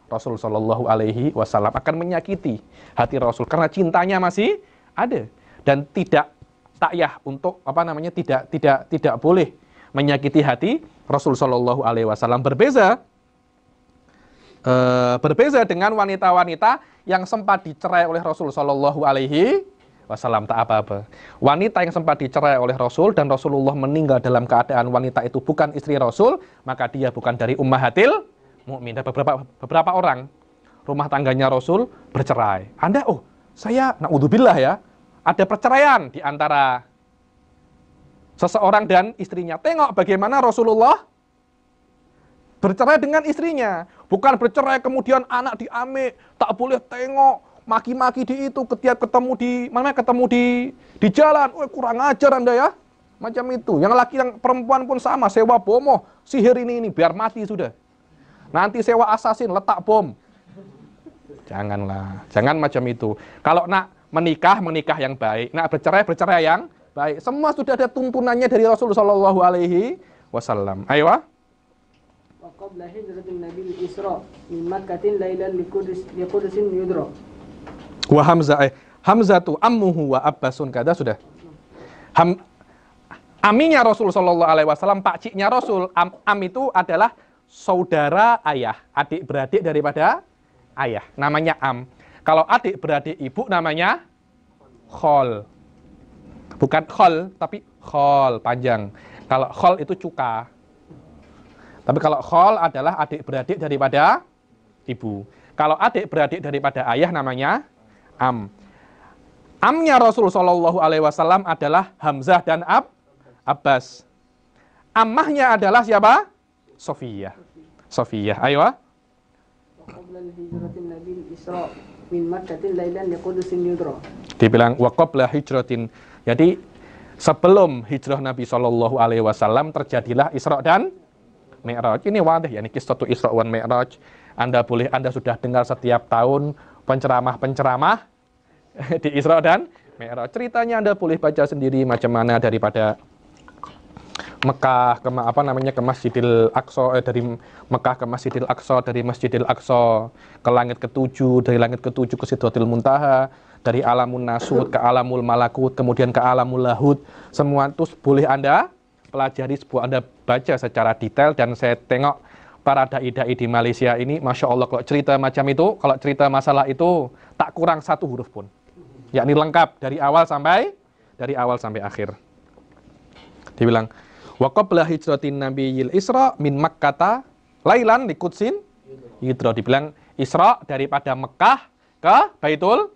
Rasul Shallallahu Alaihi Wasallam, akan menyakiti hati Rasul karena cintanya masih ada dan tidak takyah untuk tidak boleh menyakiti hati Rasul Shallallahu Alaihi Wasallam. Berbeza dengan wanita-wanita yang sempat dicerai oleh Rasul Shallallahu Alaihi Wasallam, tak apa-apa. Wanita yang sempat dicerai oleh Rasul dan Rasulullah meninggal dalam keadaan wanita itu bukan istri Rasul, maka dia bukan dari ummahatil mukmin. Beberapa orang rumah tangganya Rasul bercerai. Anda, saya naudzubillah ya, ada perceraian di antara seseorang dan istrinya. Tengok bagaimana Rasulullah bercerai dengan istrinya. Bukan bercerai kemudian anak diambil, tak boleh tengok, maki-maki di itu, ketika ketemu di jalan. Kurang ajar Anda ya. Macam itu. Yang laki yang perempuan pun sama, sewa bomoh, sihir ini biar mati sudah. Nanti sewa asasin, letak bom. Janganlah, jangan macam itu. Kalau nak menikah yang baik, nak bercerai yang baik. Semua sudah ada tuntunannya dari Rasul Shallallahu Alaihi Wasallam. Ayo. Wa qabla hijratin Nabi Isra min Makkatin lailan liqudusin yudra. Wa Hamzatu ammuhu wa Abbasun kada sudah. Aminya Rasul Shallallahu Alaihi Wasallam, pakciknya Rasul. Am itu adalah saudara ayah, adik beradik daripada ayah, namanya am. Kalau adik beradik ibu namanya khol. Bukan khol, tapi khol panjang. Kalau khol itu cuka. Tapi kalau khol adalah adik beradik daripada ibu. Kalau adik beradik daripada ayah namanya am. Amnya Rasul Shallallahu Alaihi Wasallam adalah Hamzah dan Abbas. Ammahnya adalah siapa? Sofiyah. Sofiyah. Ayo. Dibilang waqabla hijratin. Jadi sebelum hijrah Nabi Shallallahu Alaihi Wasallam terjadilah Isra dan Mi'raj. Ini wadih ya, ini kisah Isra wan Mi'raj. Anda sudah dengar setiap tahun penceramah-penceramah di Isra dan Mi'raj. Ceritanya Anda boleh baca sendiri macam mana daripada Mekah ke Masjidil Aqsa, dari Mekah ke Masjidil Aqsa, dari Masjidil Aqsa ke langit ke-7, dari langit ke-7 ke Sidratil Muntaha, dari Alamun Nasud ke Alamul Malakut, kemudian ke Alamul Lahud. Semua itu boleh Anda pelajari, Anda baca secara detail. Dan saya tengok para dai-dai di Malaysia ini, Masya Allah, kalau cerita macam itu, kalau cerita masalah itu tak kurang satu huruf pun, yakni lengkap dari awal sampai akhir. Dibilang wa qabla hijratin nabiyil Isra min Makkata lailan liqudsin yudra. Dibilang Isra daripada Mekah ke Baitul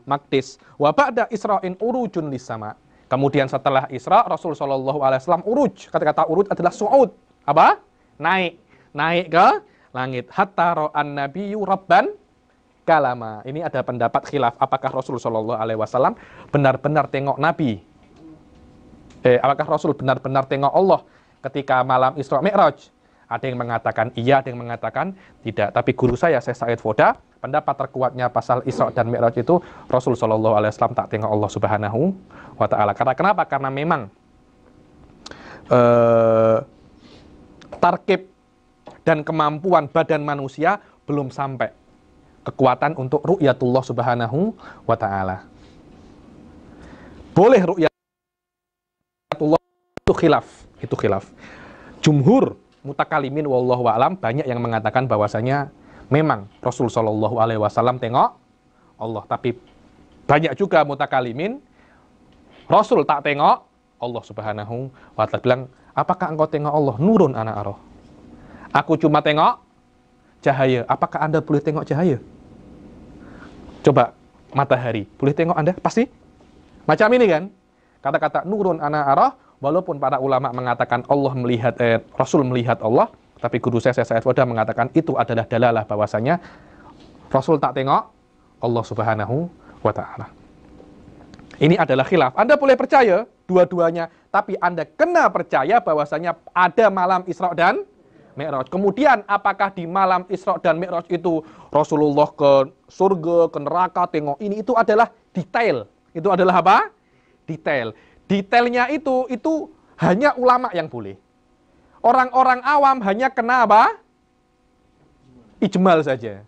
Maqdis. Wa ba'da Isra'in urujun lisama. Kemudian setelah Isra, Rasul sallallahu alaihi wasallam uruj. Kata-kata uruj adalah su'ud. Apa? Naik ke langit. Hatta ra'an nabiyyu rabban kalama. Ini ada pendapat khilaf, apakah Rasul sallallahu alaihi wasallam benar-benar tengok Nabi? Apakah Rasul benar-benar tengok Allah ketika malam Isra Mi'raj? Ada yang mengatakan iya, ada yang mengatakan tidak. Tapi guru saya Said Foda, pendapat terkuatnya pasal Isra dan Mi'raj itu Rasul Shallallahu Alaihi Wasallam tak tengok Allah Subhanahu wa Ta'ala. Karena kenapa? Karena memang tarkib dan kemampuan badan manusia belum sampai kekuatan untuk ru'yatullah Subhanahu wa Ta'ala. Boleh ru'yatullah, itu khilaf. Jumhur mutakalimin wallahu a'lam banyak yang mengatakan bahwasanya memang Rasul sallallahu alaihi wasallam tengok Allah, tapi banyak juga mutakalimin Rasul tak tengok Allah Subhanahu wa Ta'ala. Bilang, apakah engkau tengok Allah? Nurun ana arah. Aku cuma tengok cahaya. Apakah Anda boleh tengok cahaya? Coba matahari, boleh tengok Anda? Pasti. Macam ini kan? Kata-kata nurun ana arah, walaupun para ulama mengatakan Rasul melihat Allah, tapi guru saya Said Foda mengatakan itu adalah dalalah bahwasanya Rasul tak tengok Allah Subhanahu wa Ta'ala. Ini adalah khilaf. Anda boleh percaya dua-duanya, tapi Anda kena percaya bahwasanya ada malam Isra dan Mi'raj. Kemudian apakah di malam Isra dan Mi'raj itu Rasulullah ke surga, ke neraka, tengok ini, itu adalah detail. Itu adalah apa? Detail. Detailnya itu hanya ulama yang boleh. Orang-orang awam hanya kena apa? Ijmal saja.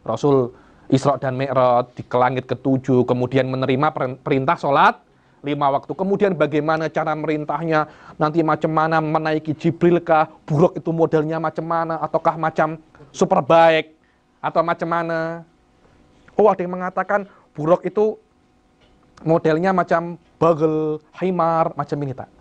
Rasul Isra dan Mi'raj di langit ke-7, kemudian menerima perintah sholat 5 waktu. Kemudian bagaimana cara merintahnya, nanti macam mana menaiki Jibril kah, buruk itu modelnya macam mana, ataukah macam superbike, atau macam mana. Oh, ada yang mengatakan buruk itu modelnya macam bagel, himar, macam ini tak.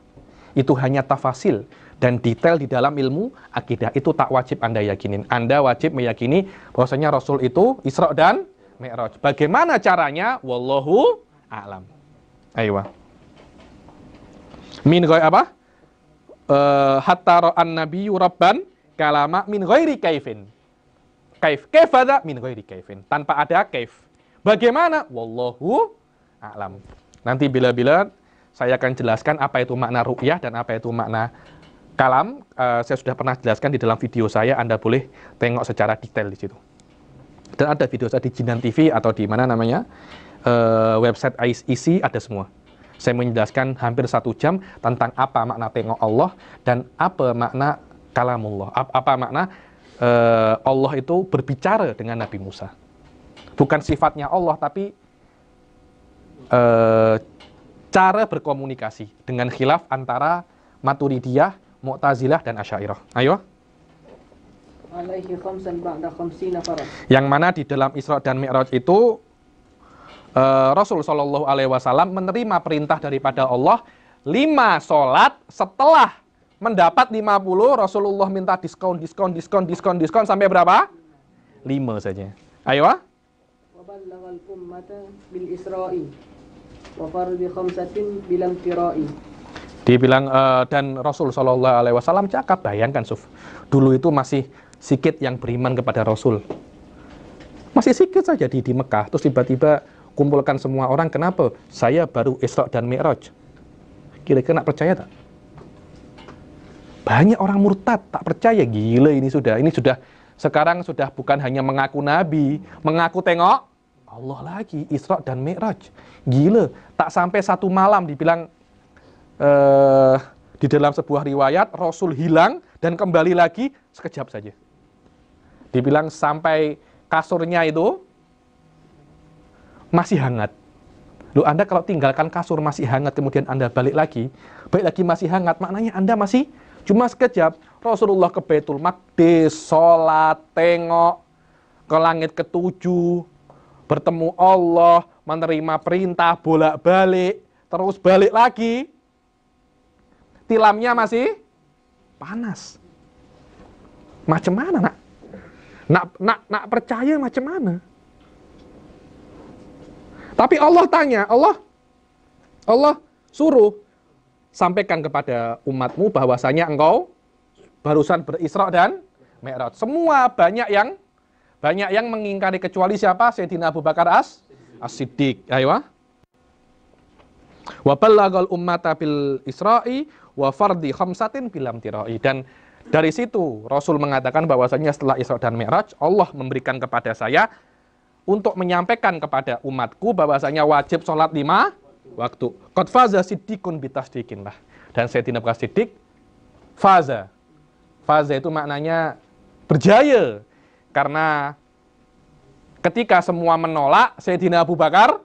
Itu hanya tafasil dan detail di dalam ilmu akidah. Itu tak wajib Anda yakinin. Anda wajib meyakini bahwasanya Rasul itu Isra dan Mi'raj. Bagaimana caranya? Wallahu a'lam. Ayo. Min ghairi apa? Hatta ra'an nabiyyu rabban kalama min ghairi kaifin. Kaif ada min ghairi kaifin. Tanpa ada kaif. Bagaimana? Wallahu a'lam. Nanti bila-bila saya akan jelaskan apa itu makna ru'yah dan apa itu makna kalam. Saya sudah pernah jelaskan di dalam video saya. Anda boleh tengok secara detail di situ. Dan ada video saya di Jinan TV atau di mana namanya website IC ada semua. Saya menjelaskan hampir 1 jam tentang apa makna tengok Allah dan apa makna kalamullah. Apa makna Allah itu berbicara dengan Nabi Musa. Bukan sifatnya Allah, tapi cara berkomunikasi dengan khilaf antara Maturidiyah, Mu'tazilah dan Asy'ariyah. Ayo. Yang mana di dalam Isra dan Mi'raj itu Rasul Shallallahu Alaihi Wasallam menerima perintah daripada Allah 5 sholat setelah mendapat 50, Rasulullah minta diskon sampai berapa? 5 saja. Ayo. Wa ballaghal ummata bil isra'i wa fardi khamsatin bilam tira'i. Dibilang dan Rasul Shallallahu Alaihi Wasallam cakap, bayangkan Suf, dulu itu masih sikit yang beriman kepada Rasul, masih sikit saja di Mekah, terus tiba-tiba kumpulkan semua orang, kenapa? Saya baru Isra dan Mi'raj. Kira-kira nak percaya tak? Banyak orang murtad, tak percaya. Gila ini sudah sekarang sudah bukan hanya mengaku Nabi, mengaku tengok Allah lagi, Isra dan Mi'raj. Gila, tak sampai 1 malam dibilang di dalam sebuah riwayat Rasul hilang dan kembali lagi sekejap saja. Dibilang sampai kasurnya itu masih hangat. Loh, Anda kalau tinggalkan kasur masih hangat kemudian Anda balik lagi masih hangat, maknanya Anda masih cuma sekejap. Rasulullah ke Baitul Maqdis, sholat, tengok ke langit ke-7, bertemu Allah, menerima perintah, bolak-balik, terus balik lagi. Tilamnya masih panas. Macam mana, nak percaya macam mana? Tapi Allah tanya, Allah suruh sampaikan kepada umatmu bahwasanya engkau barusan berisra dan Mi'raj. Semua banyak yang mengingkari kecuali siapa? Sayyidina Abu Bakar As-Siddiq. Ayo. Wa ballaghal ummata bil isra'i wa fardi khamsatin bilam tirai. Dan dari situ Rasul mengatakan bahwasanya setelah Isra dan Mi'raj Allah memberikan kepada saya untuk menyampaikan kepada umatku bahwasanya wajib sholat 5 waktu. Qad faza siddiqun bitasdiqin lah. Dan Sayyidina Abu Bakar Siddiq faza itu maknanya berjaya, karena ketika semua menolak Sayyidina Abu Bakar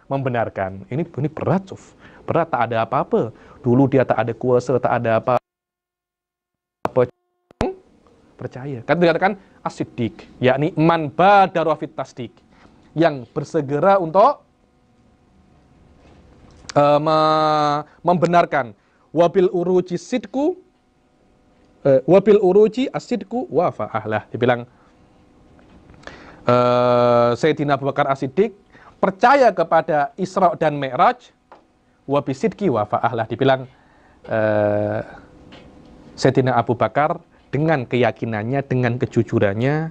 membenarkan. Ini berat, Suf. Berat, tak ada apa-apa. Dulu dia tak ada kuasa, tak ada apa-apa. Percaya. Kan dikatakan as-siddiq, yakni man badara fit tasdiq, yang bersegera untuk membenarkan. Wabil uruji sidku, wabil uruji as-sidku wa fa'ahlah. Dibilang Sayyidina Abu Bakar As-Siddiq percaya kepada Isra dan Mi'raj, wa bisidqi wa fa'ahlah. Dibilang Sayyidina Abu Bakar dengan keyakinannya, dengan kejujurannya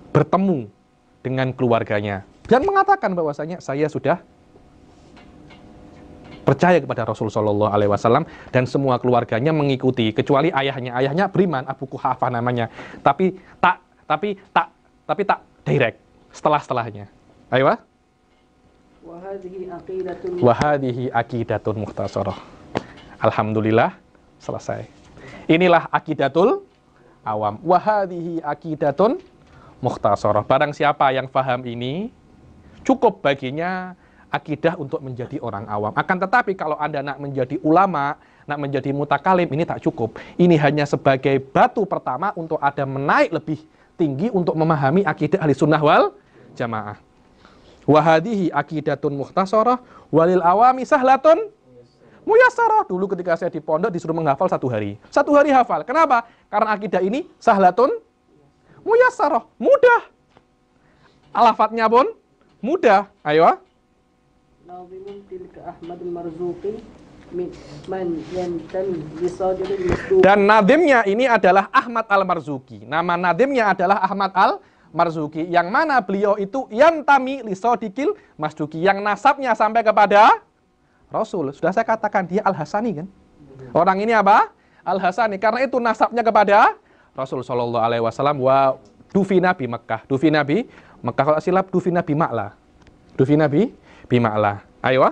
bertemu dengan keluarganya dan mengatakan bahwasanya saya sudah percaya kepada Rasul Shallallahu Alaihi Wasallam, dan semua keluarganya mengikuti kecuali ayahnya beriman, Abu Quhafah namanya, tapi tak direct setelahnya. Ayo. Wahadihi aqidatun mukhtasarah. Alhamdulillah, selesai. Inilah aqidatul awam. Wahadihi aqidatun mukhtasarah. Barang siapa yang faham ini, cukup baginya akidah untuk menjadi orang awam. Akan tetapi kalau Anda nak menjadi ulama, nak menjadi mutakalim, ini tak cukup. Ini hanya sebagai batu pertama untuk Anda menaik lebih tinggi untuk memahami akidah ahli sunnah wal jamaah. Wahadihi akidatun mukhtasarah walil awami sahlatun muyassarah. Dulu ketika saya di pondok disuruh menghafal 1 hari. 1 hari hafal. Kenapa? Karena akidah ini sahlatun muyassarah, mudah. Alfatnya pun mudah. Ayo. Nazimun tilka Ahmadul Marzuqi man yantami bisadril masduq. Dan nadimnya ini adalah Ahmad Al-Marzuqi. Nama nadimnya adalah Ahmad Al-Marzuqi, yang mana beliau itu yantami lisodikil masduki, yang nasabnya sampai kepada Rasul. Sudah saya katakan dia Al-Hasani kan? Orang ini apa? Al-Hasani. Karena itu nasabnya kepada Rasul Shallallahu Alaihi Wasallam. Wa dufina bi Makkah. Dufina bi Makkah. Kalau silap dufina bi Ma'la. Dufina bi Ma'la. Ayo.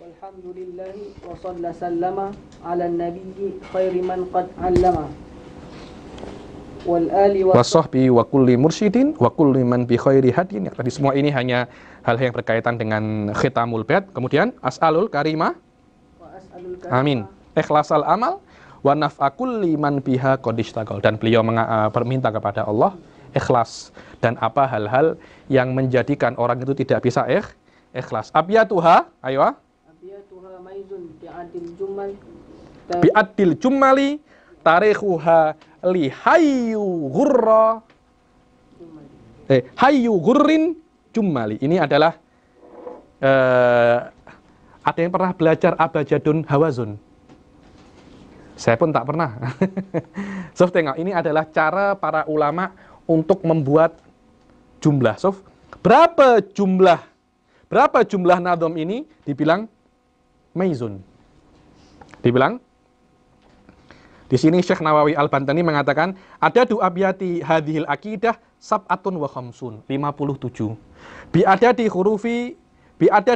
Walhamdulillahi wa sallama ala nabiyyi khairi man qad 'allama. Wal ali wa sahbi wa kulli mursyidin wa kulli man bi khairi hadin. Tadi semua ini hanya hal yang berkaitan dengan khitamul bait. Kemudian as'alul karimah. Amin. Ikhlasal amal wa naf'a kulli man biha qad ishtagol. Dan beliau berminta kepada Allah ikhlas dan apa hal-hal yang menjadikan orang itu tidak bisa ikhlas. Abiyatuha, ayo. Abiyatuha maizun bi'adil jumal bi'addil jummali tarikhuha li hayyu ghurra hayyu ghurrin jummali. Ini adalah ada yang pernah belajar abjadun hawazun? Saya pun tak pernah. Sof, tengok, ini adalah cara para ulama untuk membuat jumlah. Sof, berapa jumlah nadom ini dibilang maizun? Dibilang di sini Syekh Nawawi Al-Bantani mengatakan ada du abyati hadhil akidah sab'atun wa khamsun, 57. Bi ada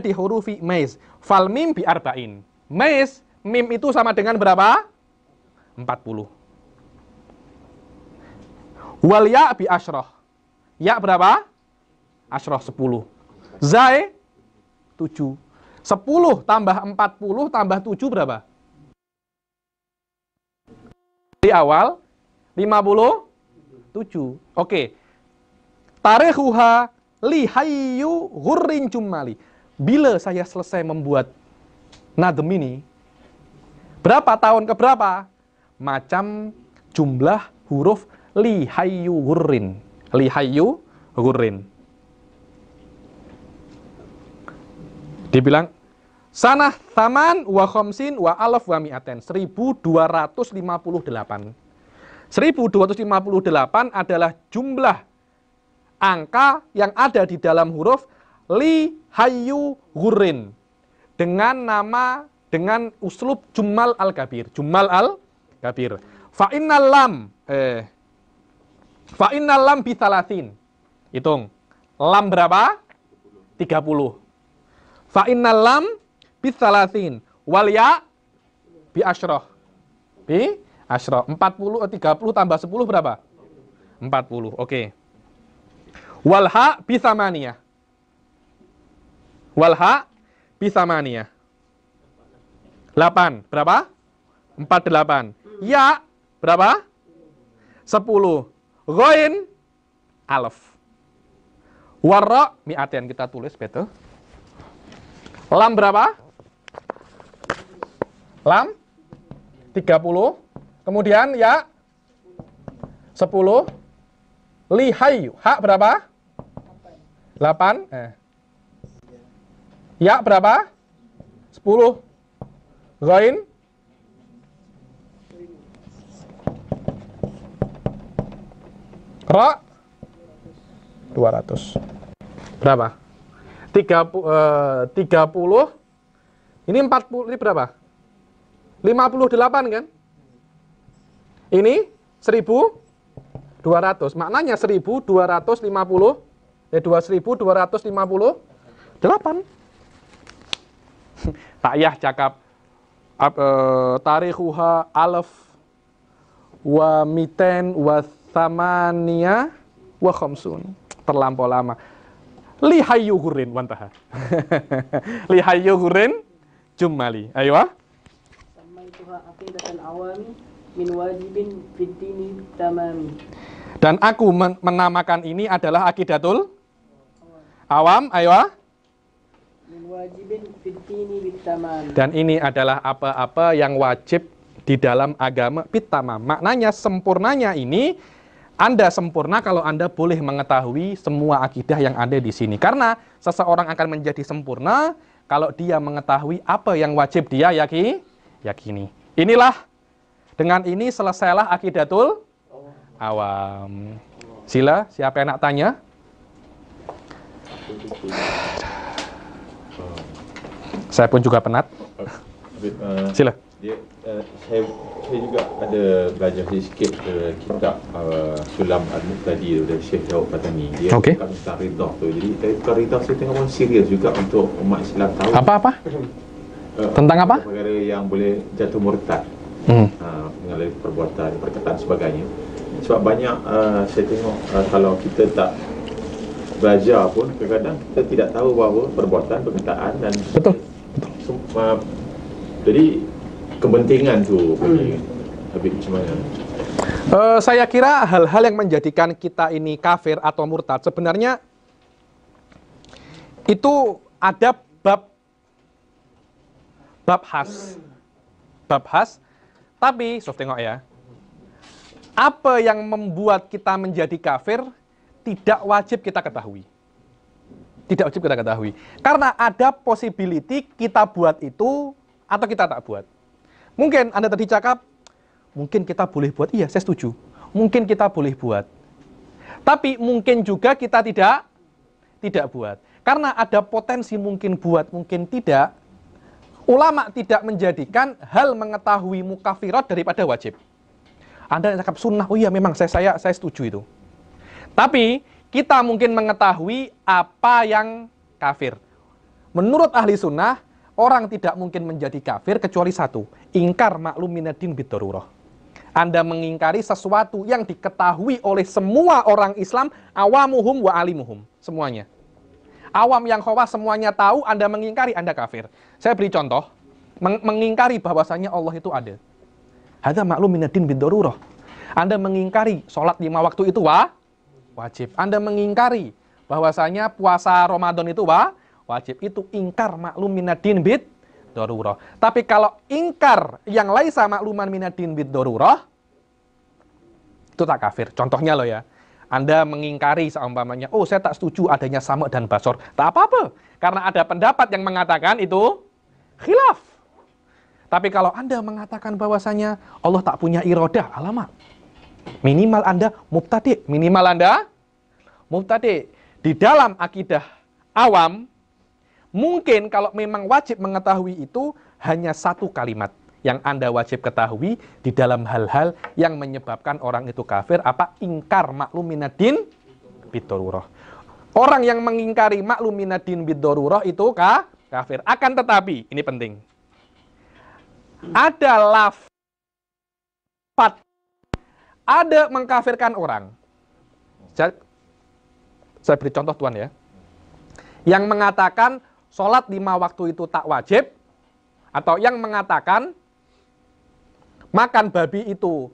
di hurufi maiz fal mim bi arba'in. Maiz, mim itu sama dengan berapa? 40. Wal ya bi asyrah. Ya berapa? Asyrah 10. Zai 7. 10 tambah 40 tambah 7 berapa? Di awal 57. Oke. Tarikhuha li hayyu ghurrin jummali. Bila saya selesai membuat nadem ini, berapa tahun ke berapa? Macam jumlah huruf li hayyu ghurrin. Li hayyu ghurrin. Dibilang sanah taman wa khamsin wa alaf wa mi'aten, 1258. 1258 adalah jumlah angka yang ada di dalam huruf li hayyu ghurrin dengan uslub jummal al-kabir. Jummal al-kabir. Fa innal lam bi 30. Hitung. Lam berapa? 30. Fa innal lam bi 30 wal ya bi asyrah. Bi asyrah. 30 tambah 10 berapa? 40. Oke. Wal ha bi tsamaniyah. Wal ha bi tsamaniyah. 8. Berapa? 48. Ya berapa? 10. Ghain alaf. Warra mi'aten, kita tulis betul. Lam berapa? Lam 30. Kemudian ya 10. Li hayyu. Ha berapa? 8. Ya berapa? 10. Ghain ra 200. Berapa? 30 ini 40, ini berapa? 58 kan? Ini 1200. Maknanya 2258. Tak yah cakap tarikhuha alaf wa miten wa thamania wa khamsun. Terlampau lama. Li hayyu ghurrin wantaha. Li hayyu ghurrin jummali. Ayo. Samaituha aqidatan awami min wajibin fid dini tamami. Dan aku menamakan ini adalah akidatul awam. Ayo. Min wajibin fid dini tamami. Dan ini adalah apa-apa yang wajib di dalam agama bitamam. Maknanya sempurnanya ini Anda sempurna kalau Anda boleh mengetahui semua akidah yang ada di sini. Karena seseorang akan menjadi sempurna kalau dia mengetahui apa yang wajib dia yakini. Inilah, dengan ini selesailah akidatul awam. Sila, siapa yang nak tanya? Saya pun juga penat. Sila. Saya juga ada belajar sikit kitab Sulam Al-Muqtadi dari Syekh Daud Patani. Dia cakap tentang ridah tu. Jadi tentang ridah saya tengok pun serius juga untuk umat Islam tahu. Apa? Tentang apa? Perkara yang boleh jatuh murtad. Mengalami perbuatan, perkataan sebagainya. Sebab banyak saya tengok kalau kita tak belajar pun kadang-kadang kita tidak tahu bahawa perbuatan, perkataan dan betul. Jadi kepentingan tu lebih macam mana? Saya kira hal-hal yang menjadikan kita ini kafir atau murtad sebenarnya itu ada bab khas Tapi, Sof tengok ya. Apa yang membuat kita menjadi kafir tidak wajib kita ketahui. Tidak wajib kita ketahui. Karena ada possibility kita buat itu atau kita tak buat. Mungkin Anda tadi cakap, mungkin kita boleh buat. Iya, saya setuju. Mungkin kita boleh buat. Tapi mungkin juga kita tidak buat. Karena ada potensi mungkin buat, mungkin tidak. Ulama tidak menjadikan hal mengetahui mukafirat daripada wajib. Anda cakap sunnah, oh iya memang saya setuju itu. Tapi kita mungkin mengetahui apa yang kafir. Menurut ahli sunnah, orang tidak mungkin menjadi kafir kecuali satu, ingkar maklum minadin biddarurah. Anda mengingkari sesuatu yang diketahui oleh semua orang Islam, awamuhum wa alimuhum, semuanya. Awam yang khawas semuanya tahu, Anda mengingkari, Anda kafir. Saya beri contoh, mengingkari bahwasanya Allah itu ada. Hadza maklum minadin biddarurah. Anda mengingkari sholat 5 waktu itu wajib. Anda mengingkari bahwasanya puasa Ramadan itu wajib. Itu ingkar maklum minadin biddarurah. Tapi kalau ingkar yang laisa makluman minadin biddarurah, itu tak kafir. Contohnya loh ya. Anda mengingkari seumpamanya, oh saya tak setuju adanya sama' dan basor. Tak apa-apa. Karena ada pendapat yang mengatakan itu khilaf. Tapi kalau Anda mengatakan bahwasanya Allah tak punya iradah, alamak. Minimal Anda mubtadi'. Minimal Anda mubtadi'. Di dalam akidah awam, mungkin kalau memang wajib mengetahui itu hanya satu kalimat yang Anda wajib ketahui di dalam hal-hal yang menyebabkan orang itu kafir, apa? Ingkar maklum minadin biddarurah. Orang yang mengingkari maklum minadin biddarurah itu kafir. Akan tetapi, ini penting. Ada lafaz, ada mengkafirkan orang. Saya beri contoh Tuan ya. Yang mengatakan sholat 5 waktu itu tak wajib, atau yang mengatakan makan babi itu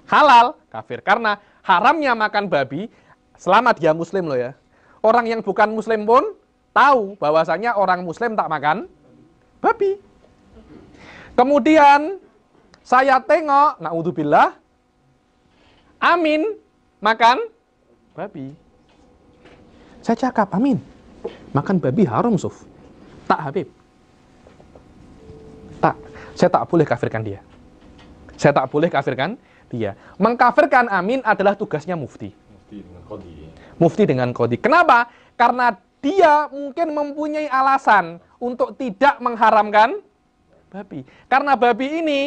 halal, kafir. Karena haramnya makan babi, selama dia muslim loh ya. Orang yang bukan muslim pun tahu bahwasanya orang muslim tak makan babi. Kemudian saya tengok, na'udzubillah, Amin makan babi. Saya cakap, Amin, makan babi haram, Suf. Tak, Habib. Tak, saya tak boleh kafirkan dia. Saya tak boleh kafirkan dia. Mengkafirkan Amin adalah tugasnya mufti. Mufti dengan qadhi. Kenapa? Karena dia mungkin mempunyai alasan untuk tidak mengharamkan babi. Karena babi ini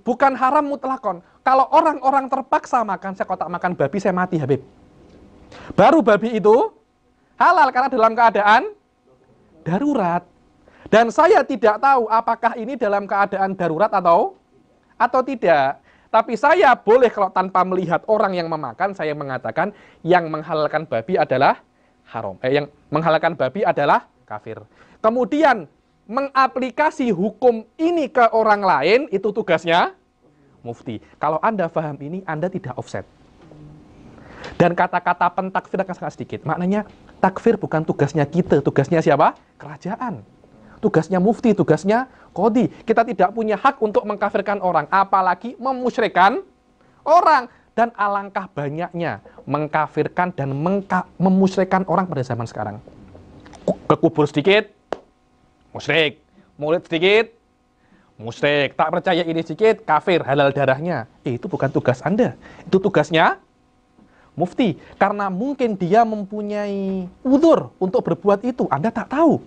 bukan haram mutlakon. Kalau orang-orang terpaksa makan, saya kalau tak makan babi, saya mati, Habib. Baru babi itu halal karena dalam keadaan darurat. Dan saya tidak tahu apakah ini dalam keadaan darurat atau tidak. Tapi saya boleh kalau tanpa melihat orang yang memakan, saya mengatakan yang menghalalkan babi adalah haram. Yang menghalalkan babi adalah kafir. Kemudian mengaplikasi hukum ini ke orang lain, itu tugasnya mufti. Kalau Anda paham ini, Anda tidak offset. Dan kata-kata pentakfir akan sangat sedikit. Maknanya, takfir bukan tugasnya kita. Tugasnya siapa? Kerajaan. Tugasnya mufti, tugasnya qadhi. Kita tidak punya hak untuk mengkafirkan orang. Apalagi memusyrikan orang. Dan alangkah banyaknya mengkafirkan dan memusyrikan orang pada zaman sekarang. Kekubur sedikit, musyrik. Maulid sedikit, musyrik. Tak percaya ini sedikit, kafir, halal darahnya. Itu bukan tugas Anda. Itu tugasnya mufti. Karena mungkin dia mempunyai uzur untuk berbuat itu. Anda tak tahu.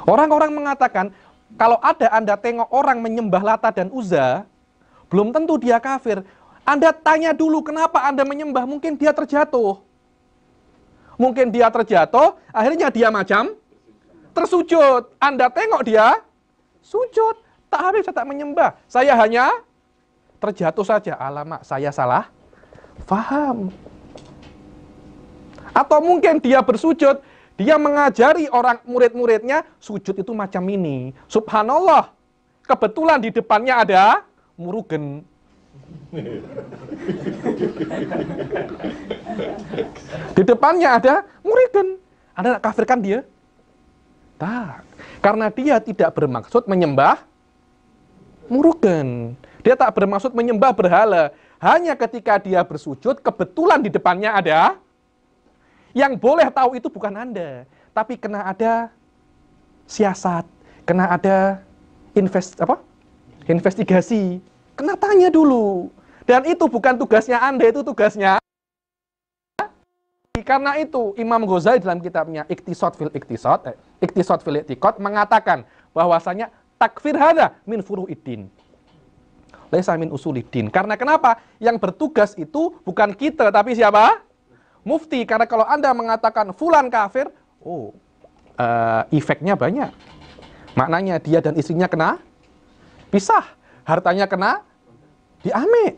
Orang-orang mengatakan, kalau ada Anda tengok orang menyembah Lata dan Uzza, belum tentu dia kafir. Anda tanya dulu kenapa Anda menyembah. Mungkin dia terjatuh. Mungkin dia terjatuh, akhirnya dia macam tersujud. Anda tengok dia sujud. Tak habis, saya tak menyembah. Saya hanya terjatuh saja. Alamak, saya salah faham. Atau mungkin dia bersujud, dia mengajari orang murid-muridnya, sujud itu macam ini. Subhanallah, kebetulan di depannya ada murugen. Di depannya ada murugen. Anda nak kafirkan dia? Tak. Karena dia tidak bermaksud menyembah murugan. Dia tak bermaksud menyembah berhala. Hanya ketika dia bersujud, kebetulan di depannya ada. Yang boleh tahu itu bukan Anda. Tapi kena ada siasat. Kena ada investigasi. Kena tanya dulu. Dan itu bukan tugasnya Anda, itu tugasnya. Karena itu Imam Ghazali dalam kitabnya Iqtisad fil I'tiqad mengatakan bahwasanya takfir hada min furu'iddin. Laisa min usuliddin. Karena kenapa? Yang bertugas itu bukan kita tapi siapa? Mufti. Karena kalau Anda mengatakan fulan kafir, efeknya banyak. Maknanya dia dan istrinya kena pisah, hartanya kena diambil.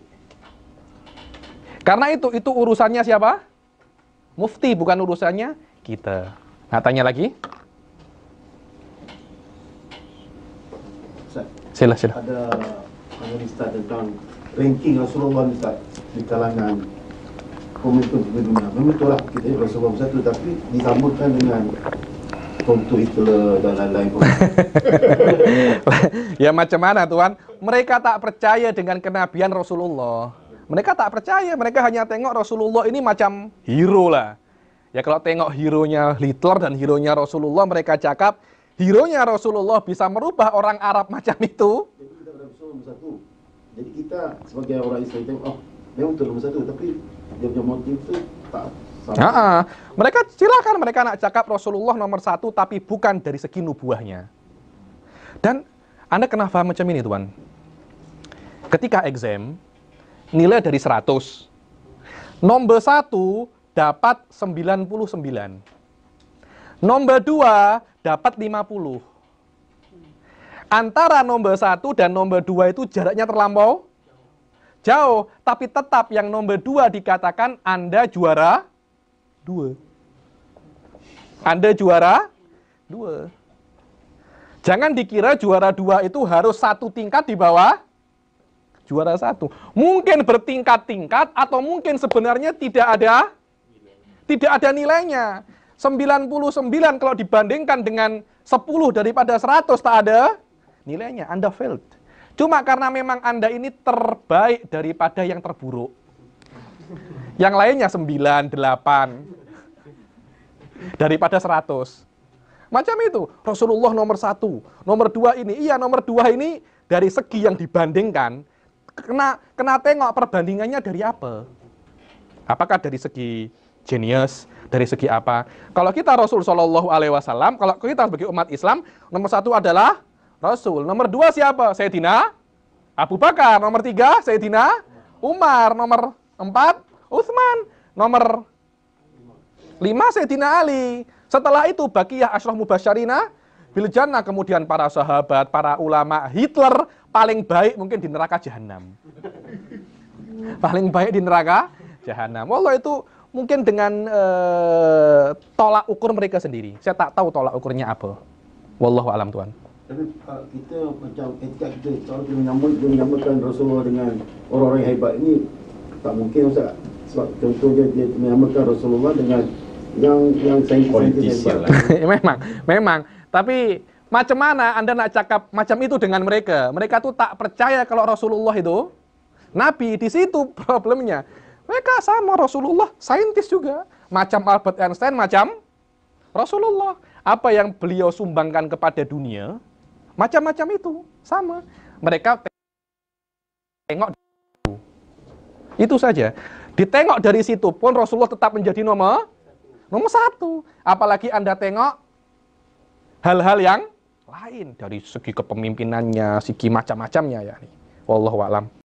Karena itu urusannya siapa? Mufti, bukan urusannya kita. Nah, tanya lagi. Sila. Ada analisa tentang ranking Rasulullah Ustaz di kalangan pemimpin dunia. Memang itulah kita Rasulullah satu, tapi disambutkan dengan Contoh Hitler dan lain-lain. Ya macam mana Tuan? Mereka tak percaya dengan kenabian Rasulullah. Mereka tak percaya, mereka hanya tengok Rasulullah ini macam hero lah. Ya kalau tengok hero-nya Hitler dan hero-nya Rasulullah, mereka cakap hero-nya Rasulullah bisa merubah orang Arab macam itu. Jadi kita berada nomor satu. Jadi kita sebagai orang Islam tengok, memang betul nomor satu, tapi dia punya motif itu tak sama. Mereka silakan mereka nak cakap Rasulullah nomor satu, tapi bukan dari segi nubuahnya. Dan Anda kena paham macam ini Tuan. Ketika exam, nilai dari 100. Nomor 1 dapat 99. Nomor 2 dapat 50. Antara nomor 1 dan nomor 2 itu jaraknya terlampau jauh, tapi tetap yang nomor 2 dikatakan Anda juara 2. Anda juara 2. Jangan dikira juara 2 itu harus satu tingkat di bawah juara 1. Mungkin bertingkat-tingkat atau mungkin sebenarnya tidak ada nilainya. 99 kalau dibandingkan dengan 10 daripada 100 tak ada nilainya. Anda failed. Cuma karena memang Anda ini terbaik daripada yang terburuk. Yang lainnya 9, 8 daripada 100. Macam itu. Rasulullah nomor 1, nomor 2 ini. Iya, nomor 2 ini dari segi yang dibandingkan kena tengok perbandingannya dari apa? Apakah dari segi genius, dari segi apa? Kalau kita Rasul Shallallahu Alaihi Wasallam, kalau kita sebagai umat Islam, nomor 1 adalah Rasul. Nomor 2 siapa? Sayyidina Abu Bakar. Nomor 3 Sayyidina Umar. Nomor 4 Utsman. Nomor 5 Sayyidina Ali. Setelah itu Baqiyah Asyrah Mubasysyarina bil Jannah, kemudian para sahabat, para ulama. Hitler paling baik mungkin di neraka jahanam. Paling baik di neraka jahanam. Wallah itu mungkin dengan tolak ukur mereka sendiri. Saya tak tahu tolak ukurnya apa. Wallahu alam Tuan. Tapi kita macam etika kita, kalau kita menyambutkan Rasulullah dengan orang-orang yang hebat ini tak mungkin Ustaz. Sebab contohnya dia menyambutkan Rasulullah dengan yang saintis hebat. memang. Tapi macam mana Anda nak cakap macam itu dengan mereka? Mereka tuh tak percaya kalau Rasulullah itu Nabi. Di situ problemnya. Mereka sama Rasulullah, saintis juga. Macam Albert Einstein, macam Rasulullah. Apa yang beliau sumbangkan kepada dunia, macam-macam itu. Sama. Mereka tengok itu saja. Ditengok dari situ pun Rasulullah tetap menjadi nomor 1. Apalagi Anda tengok hal-hal yang lain dari segi kepemimpinannya, segi macam-macamnya ya. Wallahu a'lam.